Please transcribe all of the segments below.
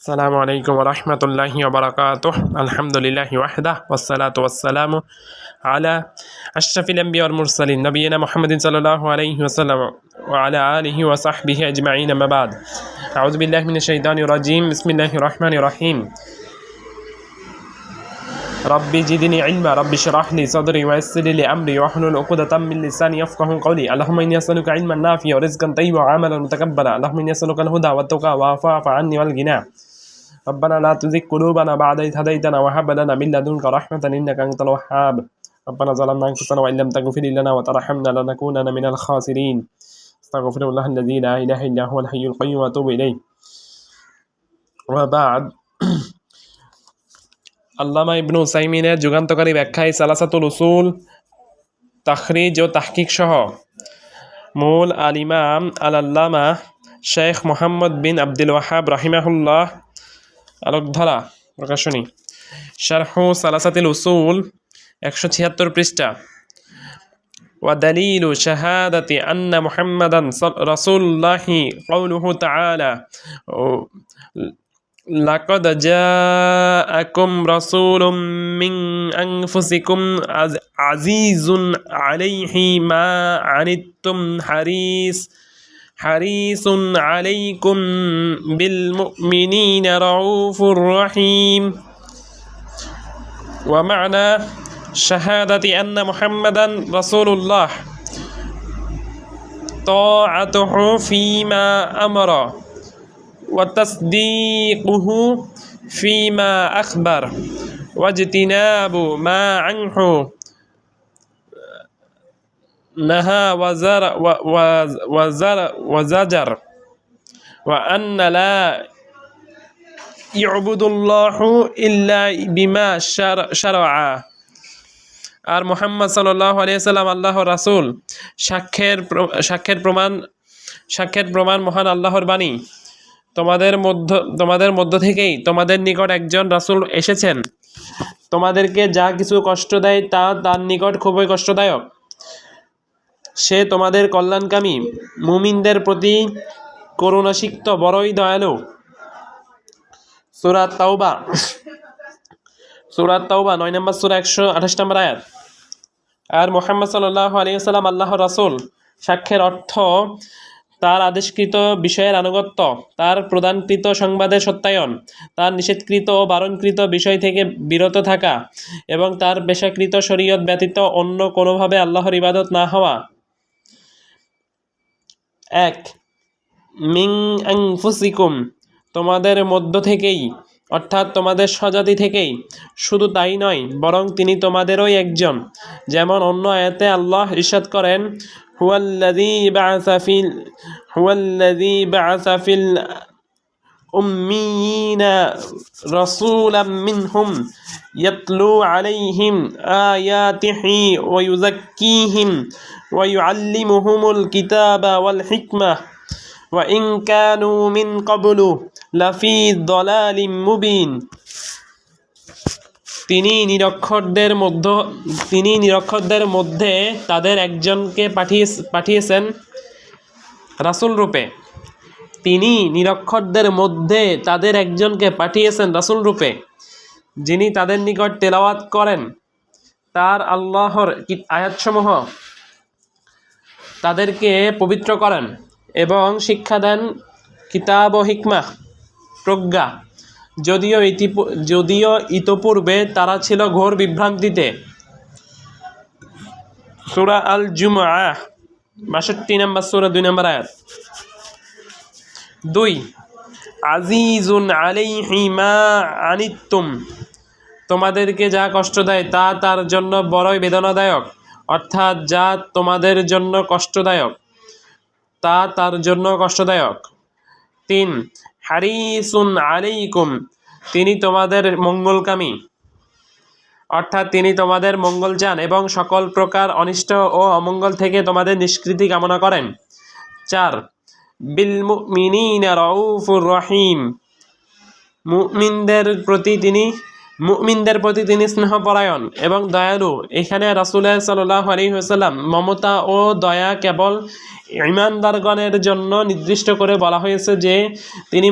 السلام عليكم ورحمة الله وبركاته. الحمد لله وحده والصلاة والسلام على أشرف الأنبياء والمرسلين نبينا محمد صلى الله عليه وسلم وعلى آله وصحبه أجمعين. أما بعد، أعوذ بالله من الشيطان الرجيم. بسم الله الرحمن الرحيم. ربي زدني علما، ربي اشرح لي صدري ويسر لي أمري واحلل عقدة من لساني يفقهوا قولي. اللهم إني أسألك علما نافعا ورزقا طيبا وعملا متقبلا. اللهم إني أسألك الهدى والتقى والعفاف عني والغنى. ربنا لا تزغ قلوبنا بعد إذ هديتنا وهب لنا من لدنك رحمة إنك أنت الوهاب. ربنا ظلمنا أنفسنا وإن لم تغفر لنا وترحمنا لنكونن من الخاسرين. استغفر الله الذي لا إله إلا هو الحي القيوم وأتوب إليه. وبعد, আল্লামা ইবনে উসাইমিনের যুগান্তকারী ব্যাখ্যায় সালাসাতুল উসুল, তাখরিজ ও তাহকিক সহ মূল আল ইমাম আল্লামা শেখ মোহাম্মদ বিন আব্দুল ওয়াহাব রাহিমাহুল্লাহ আলোকধারা প্রকাশনী শারহু সালাসাতুল উসুল 176 পৃষ্ঠা। ودليل شهادة أن محمدا رسول الله قوله تعالى لقد جاءكم رسول من أنفسكم عزيز عليه ما عنتم حريص عليكم بالمؤمنين رؤوف رحيم. ومعنى شهادة أن محمدا رسول الله طاعته فيما أمر وتصديقه فيما أخبر واجتناب ما عنه نهى وزجر وأن لا يعبد الله إلا بما شرع. আর মুহাম্মদ সাল্লাল্লাহু আলাইহি সাল্লাম আল্লাহর রাসূল, সাক্ষ্যের প্রমাণ মহান আল্লাহর বাণী। তোমাদের মধ্য থেকেই তোমাদের নিকট একজন রাসূল এসেছেন। তোমাদেরকে যা কিছু কষ্ট দেয় তা তার নিকট খুবই কষ্টদায়ক। সে তোমাদের কল্যাণকামী, মুমিনদের প্রতি করুণাসিক্ত, বড়ই দয়ালু। সূরা তাওবা 9 নম্বর সূরা 128 নম্বর আয়াত। আর মুহাম্মদ সাল্লাল্লাহু আলাইহি ওয়াসাল্লাম আল্লাহর রাসূল, সাক্ষ্যের অর্থ তার আদেশকৃত বিষয়ের আনুগত্য, তার প্রদানকৃত সংবাদের সত্যায়ন, তার নিষেধকৃত ও বারণকৃত বিষয় থেকে বিরত থাকা এবং তার পেশাকৃত শরীয়ত ব্যতীত অন্য কোনোভাবে আল্লাহর ইবাদত না হওয়া। 1. মিন আনফুসিকুম, তোমাদের মধ্য থেকেই, অর্থাৎ তোমাদের স্বজাতি থেকেই। শুধু তাই নয়, বরং তিনি তোমাদেরই একজন। যেমন অন্য আয়াতে আল্লাহ ইরশাদ করেন, হুয়াল্লাযী বা'আসা ফিল উম্মিয়িনা রাসূলাম মিনহুম ইয়াতলু আলাইহিম আয়াতিহি ওয়া ইউযাক্কিহিম ওয়া ইউআল্লিমুহুমুল কিতাবা ওয়াল হিকমাহ ওয়া ইন কানু মিন ক্বাবলু লাফি দালালিম মুবিন। তিনি নিরক্ষরদের মধ্যে তাদের একজনকে পাঠিয়েছেন রাসূল রূপে। তিনি নিরক্ষরদের মধ্যে তাদের একজনকে পাঠিয়েছেন রাসূল রূপে, যিনি তাদের নিকট তেলাওয়াত করেন তার আল্লাহর আয়াতসমূহ, তাদেরকে পবিত্র করেন এবং শিক্ষা দেন কিতাব ও হিকমাহ, প্রজ্ঞা। যদিও ইতপূর্বে তারা ছিল ঘোর বিভ্রান্তিতে। সূরা আল জুমআহ 62 নম্বর সূরা 2 নম্বর আয়াত। 2. আজিজুন আলাইহি মা আনিতুম, তোমাদেরকে যা কষ্ট দেয় তা তার জন্য বড়ই বেদনাদায়ক, অর্থাৎ যা তোমাদের জন্য কষ্টদায়ক তা তার জন্য কষ্টদায়ক। 3. হারিসুন আলাইকুম, তিনি তোমাদের মঙ্গলকামী, অর্থাৎ তিনি তোমাদের মঙ্গল চান এবং সকল প্রকার অনিষ্ট ও অমঙ্গল থেকে তোমাদের নিষ্কৃতি কামনা করেন। 4. বিল মুমিনিনা রাউফুর রহিম, মুমিনদের প্রতি তিনি মুমিনদের প্রতি তিনি স্নেহপরায়ণ এবং দয়ালু। এখানে রাসূল সাল্লাল্লাহু আলাইহি ওয়াসাল্লাম মমতা ও দয়া কেবল ঈমানদারগণের জন্য নির্দিষ্ট করে বলা হয়েছে যে তিনি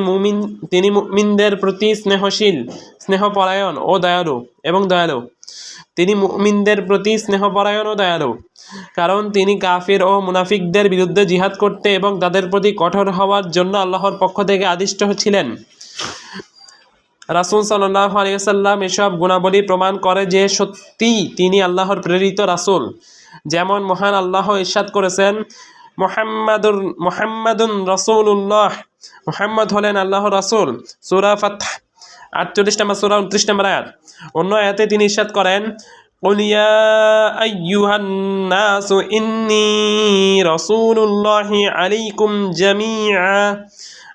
মুমিনদের প্রতি স্নেহশীল, স্নেহপরায়ণ ও দয়ালু এবং দয়ালু। তিনি মুমিনদের প্রতি স্নেহপরায়ণ ও দয়ালু, কারণ তিনি কাফির ও মুনাফিকদের বিরুদ্ধে জিহাদ করতে এবং তাদের প্রতি কঠোর হওয়ার জন্য আল্লাহর পক্ষ থেকে আদিষ্ট ছিলেন। রাসূল সাল্লাল্লাহু আলাইহি ওয়াসাল্লাম এসব গুণাবলী প্রমাণ করে যে সত্যিই তিনি আল্লাহর প্রেরিত রাসূল। যেমন মহান আল্লাহ ইরশাদ করেছেন, মুহাম্মাদুন রাসূলুল্লাহ, মুহাম্মদ হলেন আল্লাহর রাসূল। সূরা ফাতহ 48 নম্বর সূরা 29 নম্বর আয়াত। অন্য আয়াতে তিনি ইরশাদ করেন, কুল ইয়া আইয়ুহান নাসু ইন্নী রাসূলুল্লাহি আলাইকুম জামিআ।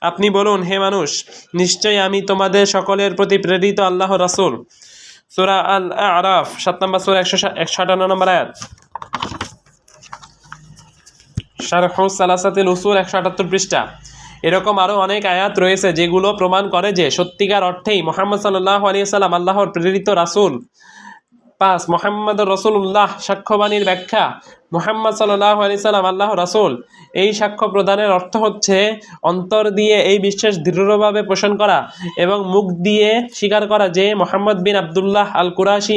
আপনি বলুন, হে মানুষ, নিশ্চয়ই আমি তোমাদের সকলের প্রতি প্রেরিত আল্লাহর রাসূল। সূরা আল আরাফ 7 নম্বর সূরা 158 নম্বর আয়াত। শারহু সালাসাতিল উসুল 178 পৃষ্ঠা। এরকম আরও অনেক আয়াত রয়েছে যেগুলো প্রমাণ করে যে সত্যিকার অর্থেই মুহাম্মদ সাল্লাল্লাহু আলাইহি ওয়াসাল্লাম আল্লাহর প্রেরিত রাসূল। 5 মুহাম্মাদুর রাসূলুল্লাহ সাক্ষ্যবাণীর ব্যাখ্যা। মুহাম্মদ সাল্লাল্লাহু আলাইহি ওয়াসাল্লাম আল্লাহর রাসূল, এই সাক্ষ্য প্রদানের অর্থ হচ্ছে অন্তর দিয়ে এই বিশ্বাস দৃঢ়ভাবে পোষণ করা এবং মুখ দিয়ে স্বীকার করা যে মুহাম্মদ বিন আবদুল্লাহ আল কুরাশি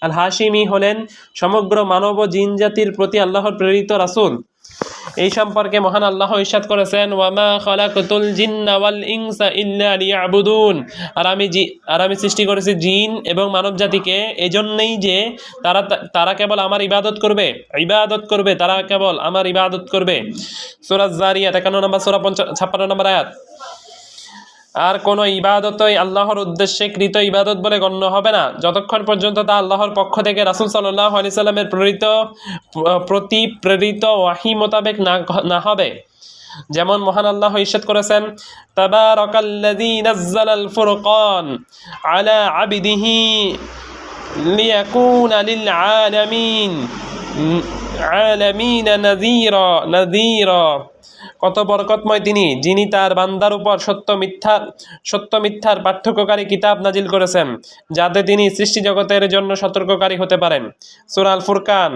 আল হাশিমি হলেন সমগ্র মানব ও জিন জাতির প্রতি আল্লাহর প্রেরিত রাসূল। এই সম্পর্কে মহান আল্লাহ ইরশাদ করেছেন, ওয়ামা খালাকতুল জিন্না ওয়াল ইনসা ইল্লা লিয়াবুদুন। আর আমি সৃষ্টি করেছি জিন এবং মানব জাতিকে এজন্যই যে তারা কেবল আমার ইবাদত করবে, তারা কেবল আমার ইবাদত করবে। সূরা যারিয়াত 51 নম্বর সূরা 56 নম্বর আয়াত। আর কোনো ইবাদতই আল্লাহর উদ্দেশ্যে কৃত ইবাদত বলে গণ্য হবে না যতক্ষণ পর্যন্ত তা আল্লাহর পক্ষ থেকে রাসূল সাল্লাল্লাহু আলাইহি সাল্লামের প্রতি প্রেরিত ওয়াহী মোতাবেক না হবে। যেমন মহান আল্লাহ ইরশাদ করেছেন, তাবারাকাল্লাযী নাযালাল ফুরকান আলা আবদিহি লিয়াকুনা লিল আলামিন নাযীরা। কত বরকতময় তিনি, যিনি তার বান্দার উপর সত্য মিথ্যার পার্থক্যকারী কিতাব নাজিল করেছেন, যাতে তিনি সৃষ্টি জগতের জন্য সতর্ককারী হতে পারেন। সূরা আল ফুরকান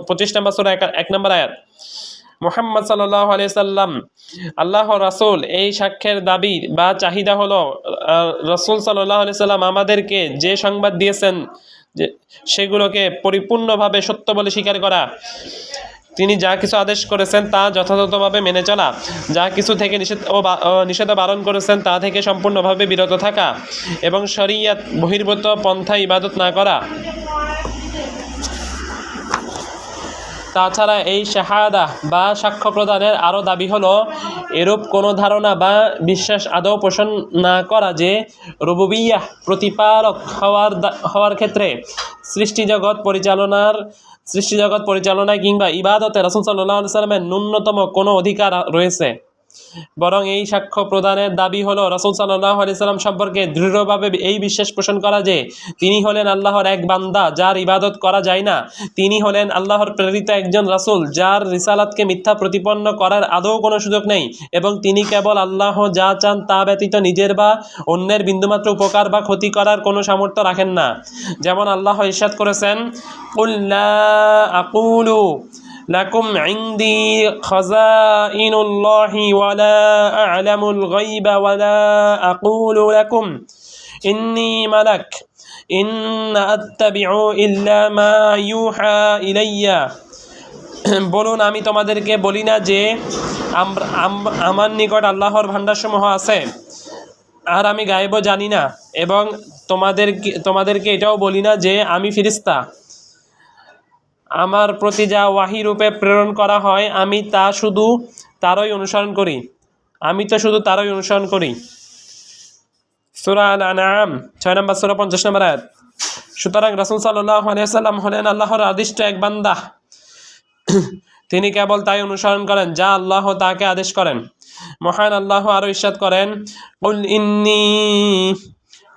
25 নম্বর সূরা 1 নম্বর আয়াত। মুহাম্মদ সাল্লাল্লাহু আলাইহি সাল্লাম আল্লাহর রাসূল, এই সাক্ষ্যের দাবি বা চাহিদা হলো রাসূল সাল্লাল্লাহু আলাইহি সাল্লাম আমাদেরকে যে সংবাদ দিয়েছেন সেগুলোকে পরিপূর্ণভাবে সত্য বলে স্বীকার করা। তিনি যা কিছু আদেশ করেছেন তা যথাযথভাবে মেনে চলা, যা কিছু থেকে নিষেধ বারণ করেছেন তা থেকে সম্পূর্ণভাবে বিরত থাকা এবং শরীয়ত বহির্ভূত পন্থা ইবাদত না করা। তাছাড়া এই শাহাদা বা সাক্ষ্য প্রদানের আরও দাবি হলো এরূপ কোনো ধারণা বা বিশ্বাস আদৌ পোষণ না করা যে রুবুবিয়্যাহ প্রতিপালক হওয়ার ক্ষেত্রে সৃষ্টিজগৎ পরিচালনায় কিংবা ইবাদতে রাসূল সাল্লাল্লাহু আলাইহি সাল্লামের ন্যূনতম কোনো অধিকার রয়েছে। বরং এই সাক্ষ্য প্রদানের দাবি হলো রাসূল সাল্লাল্লাহু আলাইহি সাল্লাম সম্পর্কে দৃঢ়ভাবে এই বিশ্বাস পোষণ করা যে তিনি হলেন আল্লাহর এক বান্দা যার ইবাদত করা যায় না, তিনি হলেন আল্লাহর প্রেরিত একজন রাসূল যার রিসালাতকে মিথ্যা প্রতিপন্ন করার আদৌ কোনো সুযোগ নেই, এবং তিনি কেবল আল্লাহ যা চান তা ব্যতীত নিজের বা অন্যের বিন্দুমাত্র উপকার বা ক্ষতি করার কোনো সামর্থ্য রাখেন না। যেমন আল্লাহ ইরশাদ করেছেন, কুল লা আকুলু লাকুম ইনদি খাযাইনুল্লাহি ওয়ালা আ'লামুল গায়বা ওয়ালা আকুলু লাকুম ইন্নী মালাক ইন আত্তাবিউ ইল্লা মা ইউহা ইলাইয়া। বলুন, আমি তোমাদেরকে বলি না যে আমার নিকট আল্লাহর ভাণ্ডারসমূহ আছে আর আমি গায়েবও জানি না, এবং তোমাদেরকে এটাও বলি না যে আমি ফেরেশতা। আমার প্রতি যা ওয়াহী রূপে প্রেরণ করা হয় আমি তো শুধু তারই অনুসরণ করি। সূরা আল আনআম 6 নম্বর সূরা 50 নম্বর আয়াত। সুতরাং রাসূল সাল্লাল্লাহু আলাইহি ওয়াসাল্লাম হলেন আল্লাহর আদিষ্ট এক বান্দা। তিনি কেবল তাই অনুসরণ করেন যা আল্লাহ তাকে আদেশ করেন। মহান আল্লাহ আরও ইরশাদ করেন, কুল ইন্নী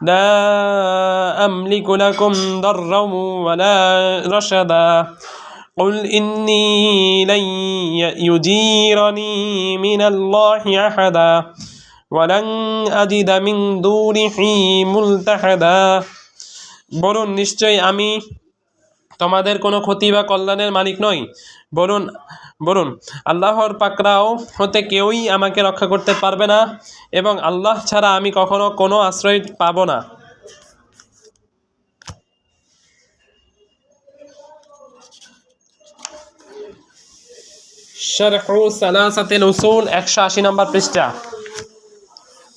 লা আমলিকু লাকুম দাররান ওয়ালা রাশাদা কুল ইন্নী লান ইউজিরানি মিনাল্লাহি আহাদা ওয়ালান আজিদা মিন দুনিহি মুলতাহাদা। বলুন, নিশ্চয়ই আমি তোমাদের কোনো ক্ষতি বা কল্যাণের মালিক নই। বলুন বলুন আল্লাহর পাকড়াও হতে কেউই আমাকে রক্ষা করতে পারবে না, এবং আল্লাহ ছাড়া আমি কখনো কোনো আশ্রয় পাব না। শারহু সালাসাতিল উসুল 180 নম্বর পৃষ্ঠা।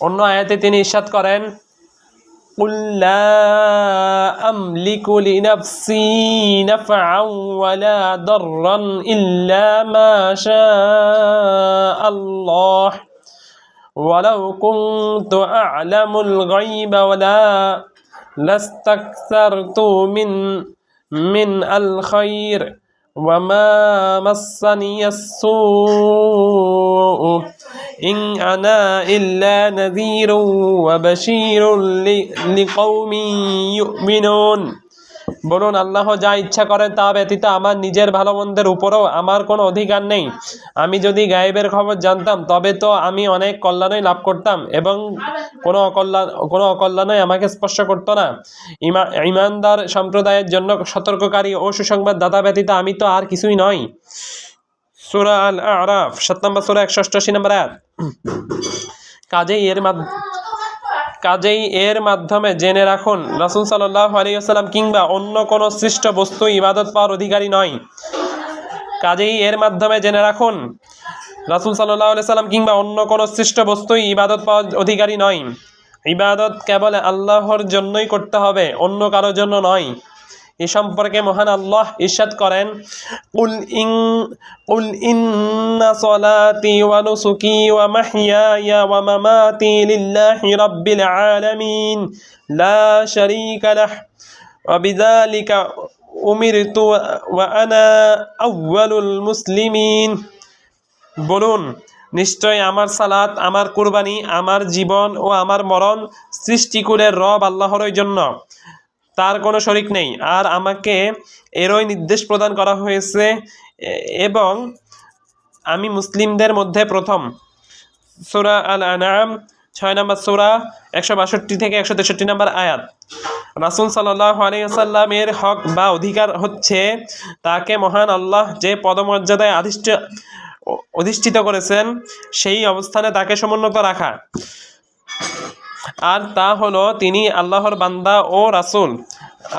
অন্য আয়াতে তিনি ইরশাদ করেন, قل لا أملك لنفسي نفعا ولا ضرا إلا ما شاء الله ولو كنت أعلم الغيب ولا لاستكثرت من الخير وما مسني السوء إن أنا إلا نذير وبشير لقوم يؤمنون। বলুন, আল্লাহ যা ইচ্ছা করেন তা ব্যতীত আমার নিজের ভালো মন্দের উপরও আমার কোনো অধিকার নেই। আমি যদি গায়েবের খবর জানতাম তবে তো আমি অনেক কল্যাণই লাভ করতাম, এবং কোনো অকল্যাণই আমাকে স্পর্শ করত না। ঈমানদার সম্প্রদায়ের জন্য সতর্ককারী ও সুসংবাদ দাতা ব্যতীত আমি তো আর কিছুই নই। সূরা আল আরাফ 7 নম্বর সূরা 188 নম্বর আয়াত। কাজেই এর মাধ্যমে জেনে রাখুন, রাসূল সাল্লাল্লাহু আলাইহি ওয়াসাল্লাম কিংবা অন্য কোনো সৃষ্ট বস্তু ইবাদত পাওয়ার অধিকারী নয়। কাজেই এর মাধ্যমে জেনে রাখুন, রাসূল সাল্লাল্লাহু আলাইহি ওয়াসাল্লাম কিংবা অন্য কোনো সৃষ্ট বস্তুই ইবাদত পাওয়ার অধিকারী নয়। ইবাদত কেবল আল্লাহর জন্যই করতে হবে, অন্য কারোর জন্য নয়। এ সম্পর্কে মহান আল্লাহ ইরশাদ করেন, কুল ইন্না সলাতি ওয়া নুসুকি ওয়া মাহইয়ায়া ওয়া মামাতি লিল্লাহি রাব্বিল আলামিন লা শারীকা লাহ ওয়া বিযালিকা উমিরতু ওয়া আনা আউয়ালুল মুসলিমিন। বলুন, নিশ্চয় আমার সালাত, আমার কুরবানি, আমার জীবন ও আমার মরণ সৃষ্টিকুলের রব আল্লাহরই জন্য, তার কোনো শরিক নেই, আর আমাকে এরই নির্দেশ প্রদান করা হয়েছে, এবং আমি মুসলিমদের মধ্যে প্রথম। সূরা আল আনআম 6 নম্বর সূরা 162 থেকে 163 নম্বর আয়াত। রাসূল সাল্লাল্লাহু আলাইহি ওয়াসাল্লামের হক বা অধিকার হচ্ছে তাকে মহান আল্লাহ যে পদমর্যাদায় অধিষ্ঠিত করেছেন সেই অবস্থানে তাকে সমুন্নত রাখা, আর তা হলো তিনি আল্লাহর বান্দা ও রাসূল।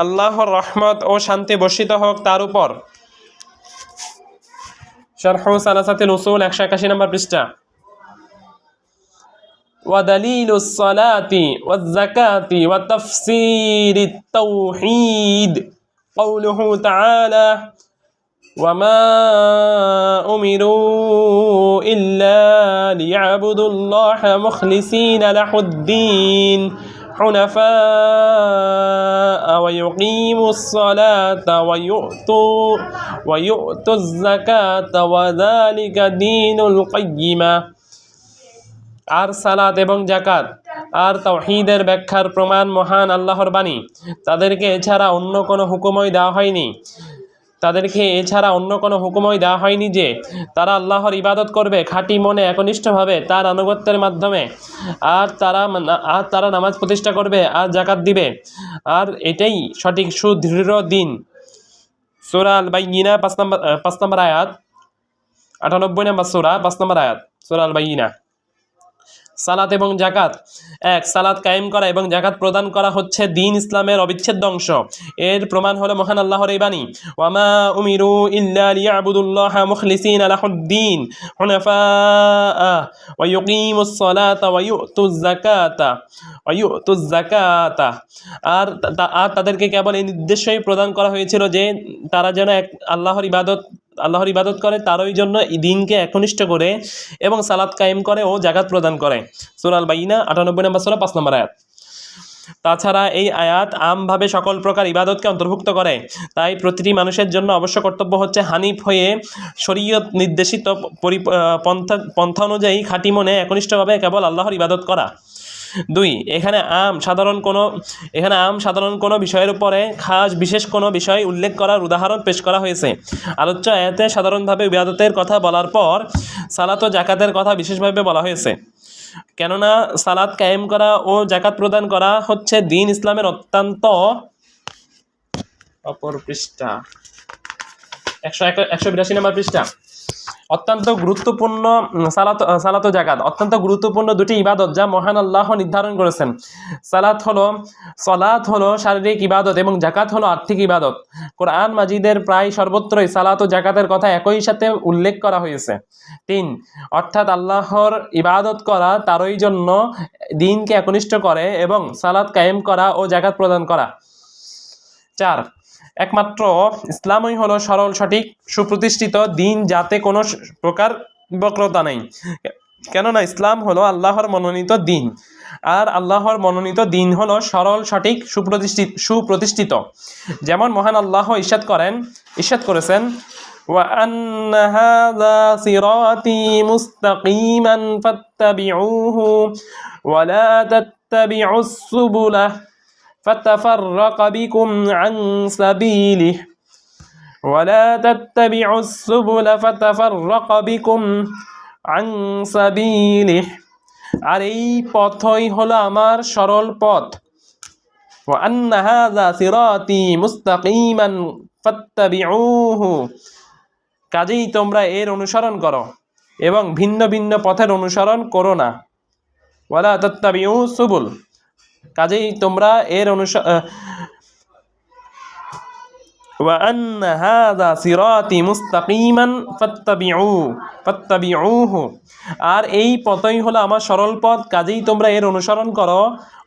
আল্লাহর রহমত ও শান্তি বর্ষিত হোক তার উপর। শারহু সালাসাতিল উসুল 181 নম্বর পৃষ্ঠা। ودليل الصلاة والزكاة وتفسير التوحيد قوله تعالى وما أمروا إلا ليعبدوا الله مخلصين له الدين حنفاء ويقيموا الصلاة ويؤتوا الزكاة وذلك دين القيمة। আর সালাত এবং জাকাত আর তাওহীদের ব্যাখ্যার প্রমাণ মহান আল্লাহর বাণী। তাদেরকে এছাড়া অন্য কোনো হুকুমই দেওয়া হয়নি যে তারা আল্লাহর ইবাদত করবে খাঁটি মনে একনিষ্ঠভাবে তার আনুগত্যের মাধ্যমে, আর তারা নামাজ প্রতিষ্ঠা করবে আর জাকাত দিবে, আর এটাই সঠিক সুদৃঢ় দিন। সূরা আল বাইয়িনা 5 নম্বর আয়াত, 98 নম্বর সূরা 5 নম্বর আয়াত, সূরা আল বাইয়িনা। সালাত এবং জাকাত। 1. সালাত কায়েম করা এবং জাকাত প্রদান করা হচ্ছে দ্বীন ইসলামের অবিচ্ছেদ্য অংশ। এর প্রমাণ হলো মহান আল্লাহর এই বাণী, ওয়ামা উমিরু ইল্লা লিয়াবুদুল্লাহা মুখলিসিনা লাহুদ-দ্বীন হুনাফাআ ওয়া ইউকিমুস সালাতা ওয়া ইউতুজ যাকাতা। আর তাদেরকে কেবল এই নির্দেশই প্রদান করা হয়েছিল যে তারা যেন আল্লাহর ইবাদত করে, তারই জন্য দ্বীনকে একনিষ্ঠ করে এবং সালাত কায়েম করে ও জাকাত প্রদান করে। সূরা আল বাইয়িনা 98 নম্বর সূরা 5 নম্বর আয়াত। তাছাড়া এই আয়াত আমভাবে সকল প্রকার ইবাদতকে অন্তর্ভুক্ত করে। তাই প্রতিটি মানুষের জন্য অবশ্য কর্তব্য হচ্ছে হানিফ হয়ে শরীয়ত নির্দেশিত পন্থা অনুযায়ী খাঁটি মনে একনিষ্ঠভাবে কেবল আল্লাহর ইবাদত করা। 2. এখানে সাধারণ কোনো বিষয়ের উপরে খাস বিশেষ কোনো বিষয় উল্লেখ করার উদাহরণ পেশ করা হয়েছে। আলোচ্য আয়াতে সাধারণভাবে ইবাদতের কথা বলার পর সালাত ও জাকাতের কথা বিশেষভাবে বলা হয়েছে, কেননা সালাত কায়েম করা ও জাকাত প্রদান করা হচ্ছে দ্বীন ইসলামের অত্যন্ত অপর পৃষ্ঠা 182 নম্বর পৃষ্ঠা। অত্যন্ত গুরুত্বপূর্ণ সালাত ও যাকাত অত্যন্ত গুরুত্বপূর্ণ দুটি ইবাদত যা মহান আল্লাহ নির্ধারণ করেছেন। সালাত হলো শারীরিক ইবাদত এবং যাকাত হলো আর্থিক ইবাদত। কোরআন মাজিদের প্রায় সর্বত্রই সালাত ও যাকাতের কথা একই সাথে উল্লেখ করা হয়েছে। 3 অর্থাৎ আল্লাহর ইবাদত করা তারই জন্য দ্বীনকে একনিষ্ঠ করে এবং সালাত কায়েম করা ও যাকাত প্রদান করা। 4 একমাত্র ইসলামই হলো সরল সঠিক সুপ্রতিষ্ঠিত দ্বীন যাতে কোনো প্রকার বক্রতা নেই, কেননা ইসলাম হলো আল্লাহর মনোনীত দ্বীন আর আল্লাহর মনোনীত দ্বীন হলো সরল সঠিক সুপ্রতিষ্ঠিত। যেমন মহান আল্লাহ ইরশাদ করেছেন وَأَنَّ هَذَا صِرَاطِي مُسْتَقِيمًا فَاتَّبِعُوهُ وَلَا تَتَّبِعُوا السُّبُلَ فَتَفَرَّقَ بِكُمْ عَنْ سَبِيلِهِ وَلَا تَتَّبِعُوا السُّبُلَ فَتَفَرَّقَ بِكُمْ عَنْ سَبِيلِهِ আর এই পথই হলো আমার সরল পথ। وَأَنَّ هَذَا صِرَاطِي مُسْتَقِيمًا فَاتَّبِعُوهُ কাজেই তোমরা এর অনুসরণ করো এবং ভিন্ন ভিন্ন পথের অনুসরণ করো না। ওয়ালা তাত্তাবিউ সুবুল কাজেই তোমরা এর وأن هذا صراطي مستقيما فاتبعوه আর এই পথই হলো আমার সরল পথ কাজেই তোমরা এর অনুসরণ করো।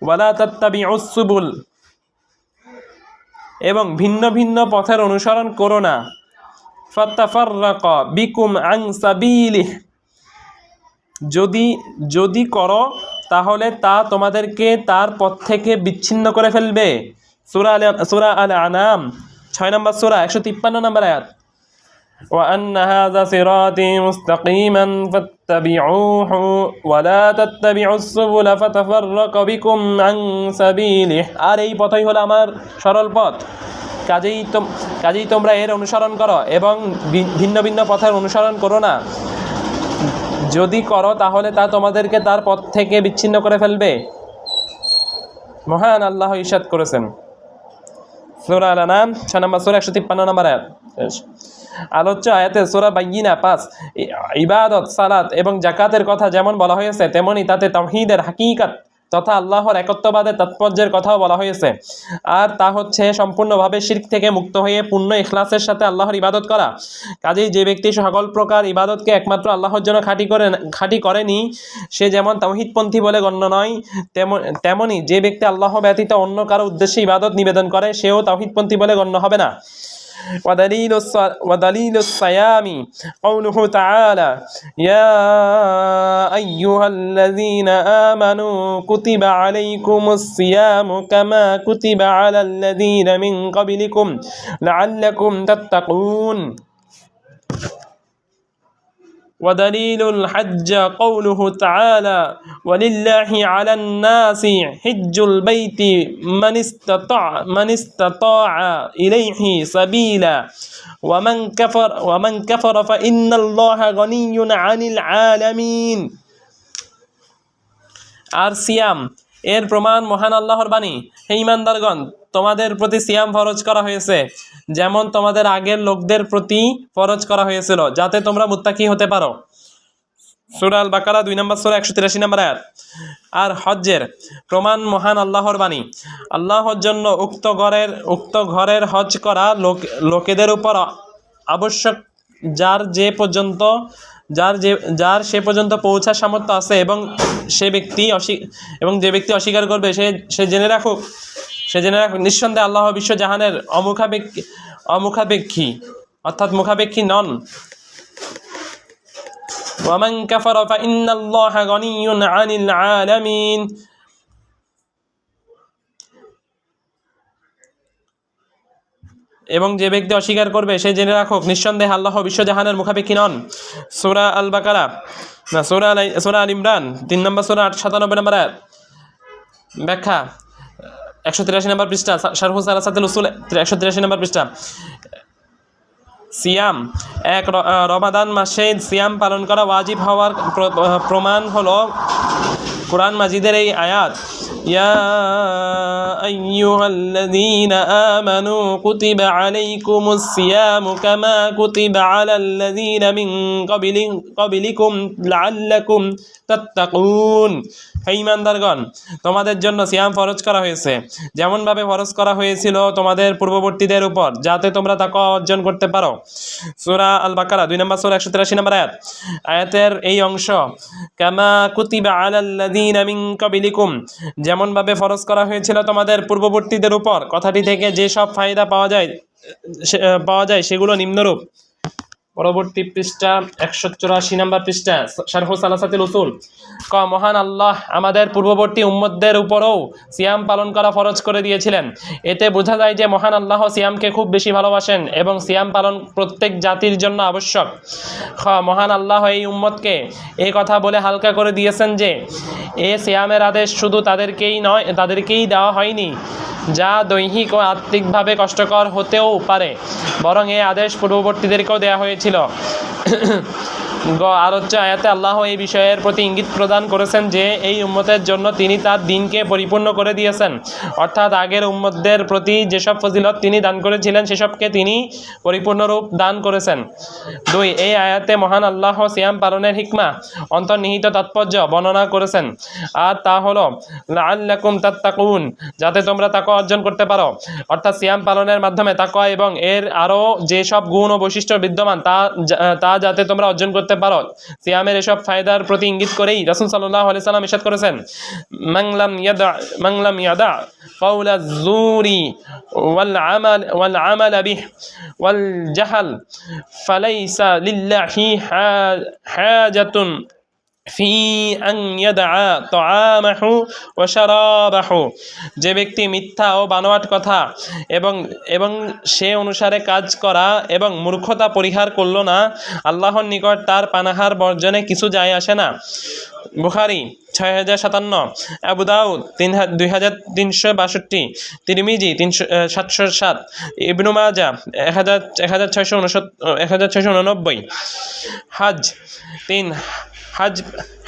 ওয়ালা তাত্তাবিউস সুবুল এবং ভিন্ন ভিন্ন পথের অনুসরণ করো না। ফাতাফাররাকা বিকুম আন সাবিলিহ যদি করো তাহলে তা তোমাদেরকে তার পথ থেকে বিচ্ছিন্ন করে ফেলবে। সূরা আল আনাম 6 নম্বর সূরা 153 নম্বর আয়াত। وأن هذا صراطي مستقيما فاتبعوه ولا تتبعوا السبل فتفرق بكم عن سبيله আর এই পথই হলো আমার সরল পথ কাজেই তোমরা এর অনুসরণ করো এবং ভিন্ন ভিন্ন পথের অনুসরণ করো না। যদি করো তাহলে তা তোমাদেরকে তার পথ থেকে বিচ্ছিন্ন করে ফেলবে। মহান আল্লাহ ইরশাদ করেছেন সূরা আল আনাম 6 নম্বর সূরা 153 নম্বর আয়াত। আলোচ্য আয়াতে সূরা বাইয়িনা 5 ইবাদত সালাত এবং যাকাতের কথা যেমন বলা হয়েছে তেমনি তাতে তাওহীদের হাকিকাত তথা আল্লাহর একত্ববাদের তাৎপর্যের কথাও বলা হয়েছে। আর তা হচ্ছে সম্পূর্ণভাবে শিরক থেকে মুক্ত হয়ে পূর্ণ ইখলাসের সাথে আল্লাহর ইবাদত করা। কাজেই যে ব্যক্তি সকল প্রকার ইবাদতকে একমাত্র আল্লাহর জন্য খাঁটি করেনি সে যেমন তাওহীদপন্থী বলে গণ্য নয়, তেমনি যে ব্যক্তি আল্লাহ ব্যতীত অন্য কারো উদ্দেশ্যে ইবাদত নিবেদন করে সেও তাওহীদপন্থী বলে গণ্য হবে না। ودليل الصيام قوله تعالى يا أيها الذين آمنوا كتب عليكم الصيام كما كتب على الذين من قبلكم لعلكم تتقون ودليل الحج قوله تعالى ولله على الناس حج البيت من استطاع إليه سبيلا ومن كفر فإن الله غني عن العالمين আর সিয়াম এর প্রমাণ মহান আল্লাহর বাণী। হে ঈমানদারগণ তোমাদের প্রতি সিয়াম ফরজ করা হয়েছে যেমন তোমাদের আগের লোকদের প্রতি ফরজ করা হয়েছিল যাতে তোমরা মুত্তাকি হতে পারো। সূরা আল বাকারা 2 নম্বর সূরা 183 নম্বর আয়াত। আর হজ্জের প্রমাণ মহান আল্লাহর বাণী। আল্লাহর জন্য উক্ত ঘরের হজ করা লোকেদের উপর আবশ্যক যার সে পর্যন্ত পৌঁছার সামর্থ্য আছে এবং যে ব্যক্তি অস্বীকার করবে সে জেনে রাখুক নিঃসন্দেহে আল্লাহ বিশ্বজাহানের অমুখাপেক্ষী অর্থাৎ মুখাপেক্ষী নন। ওয়ামান কাফারা ফাইন্নাল্লাহা গনিয়্যুন আনিল আলামিন এবং যে ব্যক্তি অস্বীকার করবে সে জেনে রাখুক নিঃসন্দেহে আল্লাহ বিশ্বজাহানের মুখাপেক্ষী নন। সূরা আল বাকারা সূরা আল ইমরান 3 নম্বর সূরা 97 নম্বর আয়াত। ব্যাখ্যা 183 নম্বর পৃষ্ঠা শারহু সালাসাতুল উসুল 183 নম্বর পৃষ্ঠা। সিয়াম রমাদান মাসে সিয়াম পালন করা ওয়াজিব হওয়ার প্রমাণ হলো কোরআন মাজিদের এই আয়াত। يا أيها الذين آمنوا كتب عليكم الصيام كما كتب على الذين من قبلكم لعلكم তাত্তাকুন। হে ঈমানদারগণ, তোমাদের জন্য সিয়াম ফরজ করা হয়েছে যেমনভাবে ফরজ করা হয়েছিল তোমাদের পূর্ববর্তীদের উপর, যাতে তোমরা তাকওয়া অর্জন করতে পারো। সূরা আল বাকারা 2 নম্বর সূরা 183 নম্বর আয়াত। আয়াতের এই অংশ কামা কুতিবা আলাল্লাযীনা মিন ক্বাবলিকুম, যেমনভাবে ফরজ করা হয়েছিল তোমাদের পূর্ববর্তীদের উপর, কথাটি থেকে যে সব ফায়দা পাওয়া যায় সেগুলো নিম্নরূপ। পরবর্তী পৃষ্ঠা 184 নম্বর পৃষ্ঠা, শারহু সালাসাতিল উসুল। মহান আল্লাহ আমাদের পূর্ববর্তী উম্মতদের উপরও সিয়াম পালন করা ফরজ করে দিয়েছিলেন। এতে বোঝা যায় যে মহান আল্লাহ সিয়ামকে খুব বেশি ভালোবাসেন এবং সিয়াম পালন প্রত্যেক জাতির জন্য আবশ্যক। মহান আল্লাহ এই উম্মতকে এই কথা বলে হালকা করে দিয়েছেন যে এ সিয়ামের আদেশ শুধু তাদেরকেই দেওয়া হয়নি, যা দৈহিক ও আত্মিকভাবে কষ্টকর হতেও পারে, বরং এই আদেশ পূর্ববর্তীদেরকেও দেওয়া হয়েছিল। আলোচ্য আয়াতে আল্লাহ এই বিষয়ের প্রতি ইঙ্গিত প্রদান করেছেন যে এই উম্মতের জন্য তিনি তার দিনকে পরিপূর্ণ করে দিয়েছেন, অর্থাৎ আগের উম্মতদের প্রতি যেসব ফজিলত তিনি দান করেছিলেন সেসবকে তিনি পরিপূর্ণরূপ দান করেছেন। 2, এই আয়াতে মহান আল্লাহ সিয়াম পালনের হিকমা, অন্তর্নিহিত তাৎপর্য বর্ণনা করেছেন, আর তা হলো লাআল্লাকুম তাত্তাকুন, যাতে তোমরা তাকওয়া অর্জন করতে পারো। অর্থাৎ সিয়াম পালনের মাধ্যমে তাকওয়া এবং এর আরও যেসব গুণ ও বৈশিষ্ট্য বিদ্যমান তা যাতে তোমরা অর্জন করতে পারো। সিয়ামের এসব ফায়দার প্রতি ইঙ্গিত করেই রাসূল সাল্লাল্লাহু আলাইহি সাল্লাম ইরশাদ করেছেন, মান লাম ইয়াদা কাওলা যুরি ওয়াল আমাল বিহি ওয়াল জাহাল ফালাইসা লিল্লাহি হাজাতুন ফি আন ইয়াদা তাআমাহু ওয়া শারাবাহু। যে ব্যক্তি মিথ্যা ও বানোয়াট কথা এবং সে অনুসারে কাজ করা এবং মূর্খতা পরিহার করল না, আল্লাহর নিকট তার পানাহার বর্জনে কিছু যায় আসে না। বুখারী 6057, আবু দাউদ 2362, তিরমিজি 707, ইবনু মাজাহ 1689। হজ 3,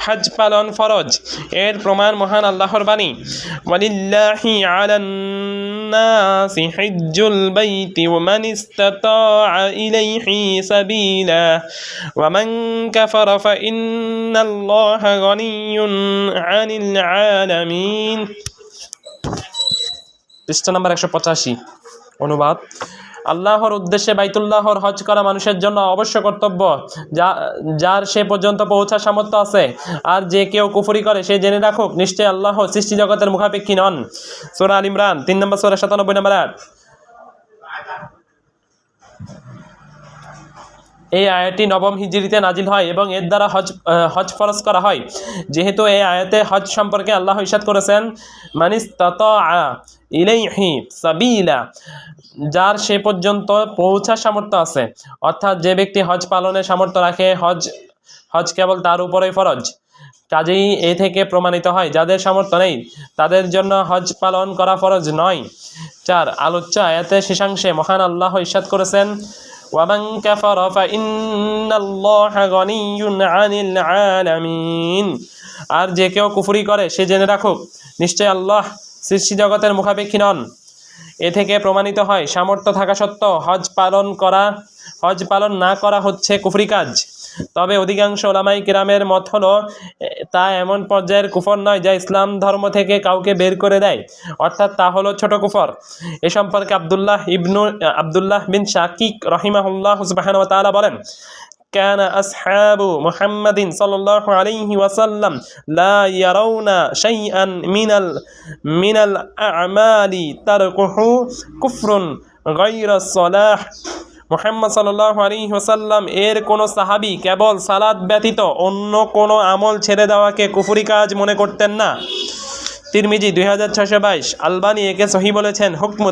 হজ পালন ফরজ। এর প্রমাণ মহান আল্লাহর বাণী, ওয়ালিল্লাহি আলান নাসি হিজ্জুল বাইতি ওয়ামান ইসতাতাআ ইলাইহি সাবিলা ওয়ামান কাফারা ফাইন্নাল্লাহা গনিয়্যুন আনিল আলামিন। পৃষ্ঠা নম্বর 185। অনুবাদ: আল্লাহর উদ্দেশ্যে বাইতুল্লাহর হজ করা মানুষের জন্য অবশ্য কর্তব্য, যার সে পর্যন্ত পৌঁছার সামর্থ্য আছে। আর যে কেউ কুফরি করে সে জেনে রাখুক, নিশ্চয় আল্লাহ সৃষ্টি জগতের মুখাপেক্ষী নন। সূরা আল ইমরান 3 নম্বর সূরা 97 নম্বর আয়াত। এই আয়াতটি 9ম হিজরিতে নাজিল হয় এবং এর দ্বারা হজ ফরজ করা হয়। যেহেতু এই আয়াতে হজ সম্পর্কে আল্লাহ ইরশাদ করেছেন, মানিস্তাতাআ ইলাইহি সাবিলা, যার সে পর্যন্ত পৌঁছার সামর্থ্য আছে, অর্থাৎ যে ব্যক্তি হজ পালনের সামর্থ্য রাখে হজ কেবল তার উপরেই ফরজ। কাজেই এ থেকে প্রমাণিত হয় যাদের সামর্থ্য নেই তাদের জন্য হজ পালন করা ফরজ নয়। 4, আলোচ্য আয়াতের শেষাংশে মহান আল্লাহ ইরশাদ করেছেন, ওয়ামান কাফারা ফাইন্নাল্লাহা গনিয়্যুন আনিল আলামিন। আর যে কেউ কুফরি করে সে জেনে রাখুক, নিশ্চয় আল্লাহ সৃষ্টি জগতের মুখাপেক্ষী নন। এ থেকে প্রমাণিত হয় সামর্থ্য থাকা সত্ত্বেও হজ পালন না করা হচ্ছে কুফরি কাজ। তবে অধিকাংশ উলামায়ে কিরামের মত হলো তা এমন পর্যায়ের কুফর নয় যা ইসলাম ধর্ম থেকে কাউকে বের করে দেয়, অর্থাৎ তা হলো ছোট কুফর। এ সম্পর্কে আব্দুল্লাহ বিন শাকিক রাহিমাহুল্লাহ সুবহানাহু ওয়া তাআলা বলেন, كان أصحاب محمد صلى الله عليه وسلم لا يرون شيئا من الأعمال تركه كفر غير الصلاة। মুহাম্মদ সাল্লাল্লাহু আলাইহি ওয়াসাল্লাম এর কোন সাহাবী কেবল সালাত ব্যতীত অন্য কোন আমল ছেড়ে দেওয়াকে কুফরি কাজ মনে করতেন না। তিরমিজি 2622, আলবানী একে সহিহ বলেছেন। হুকমু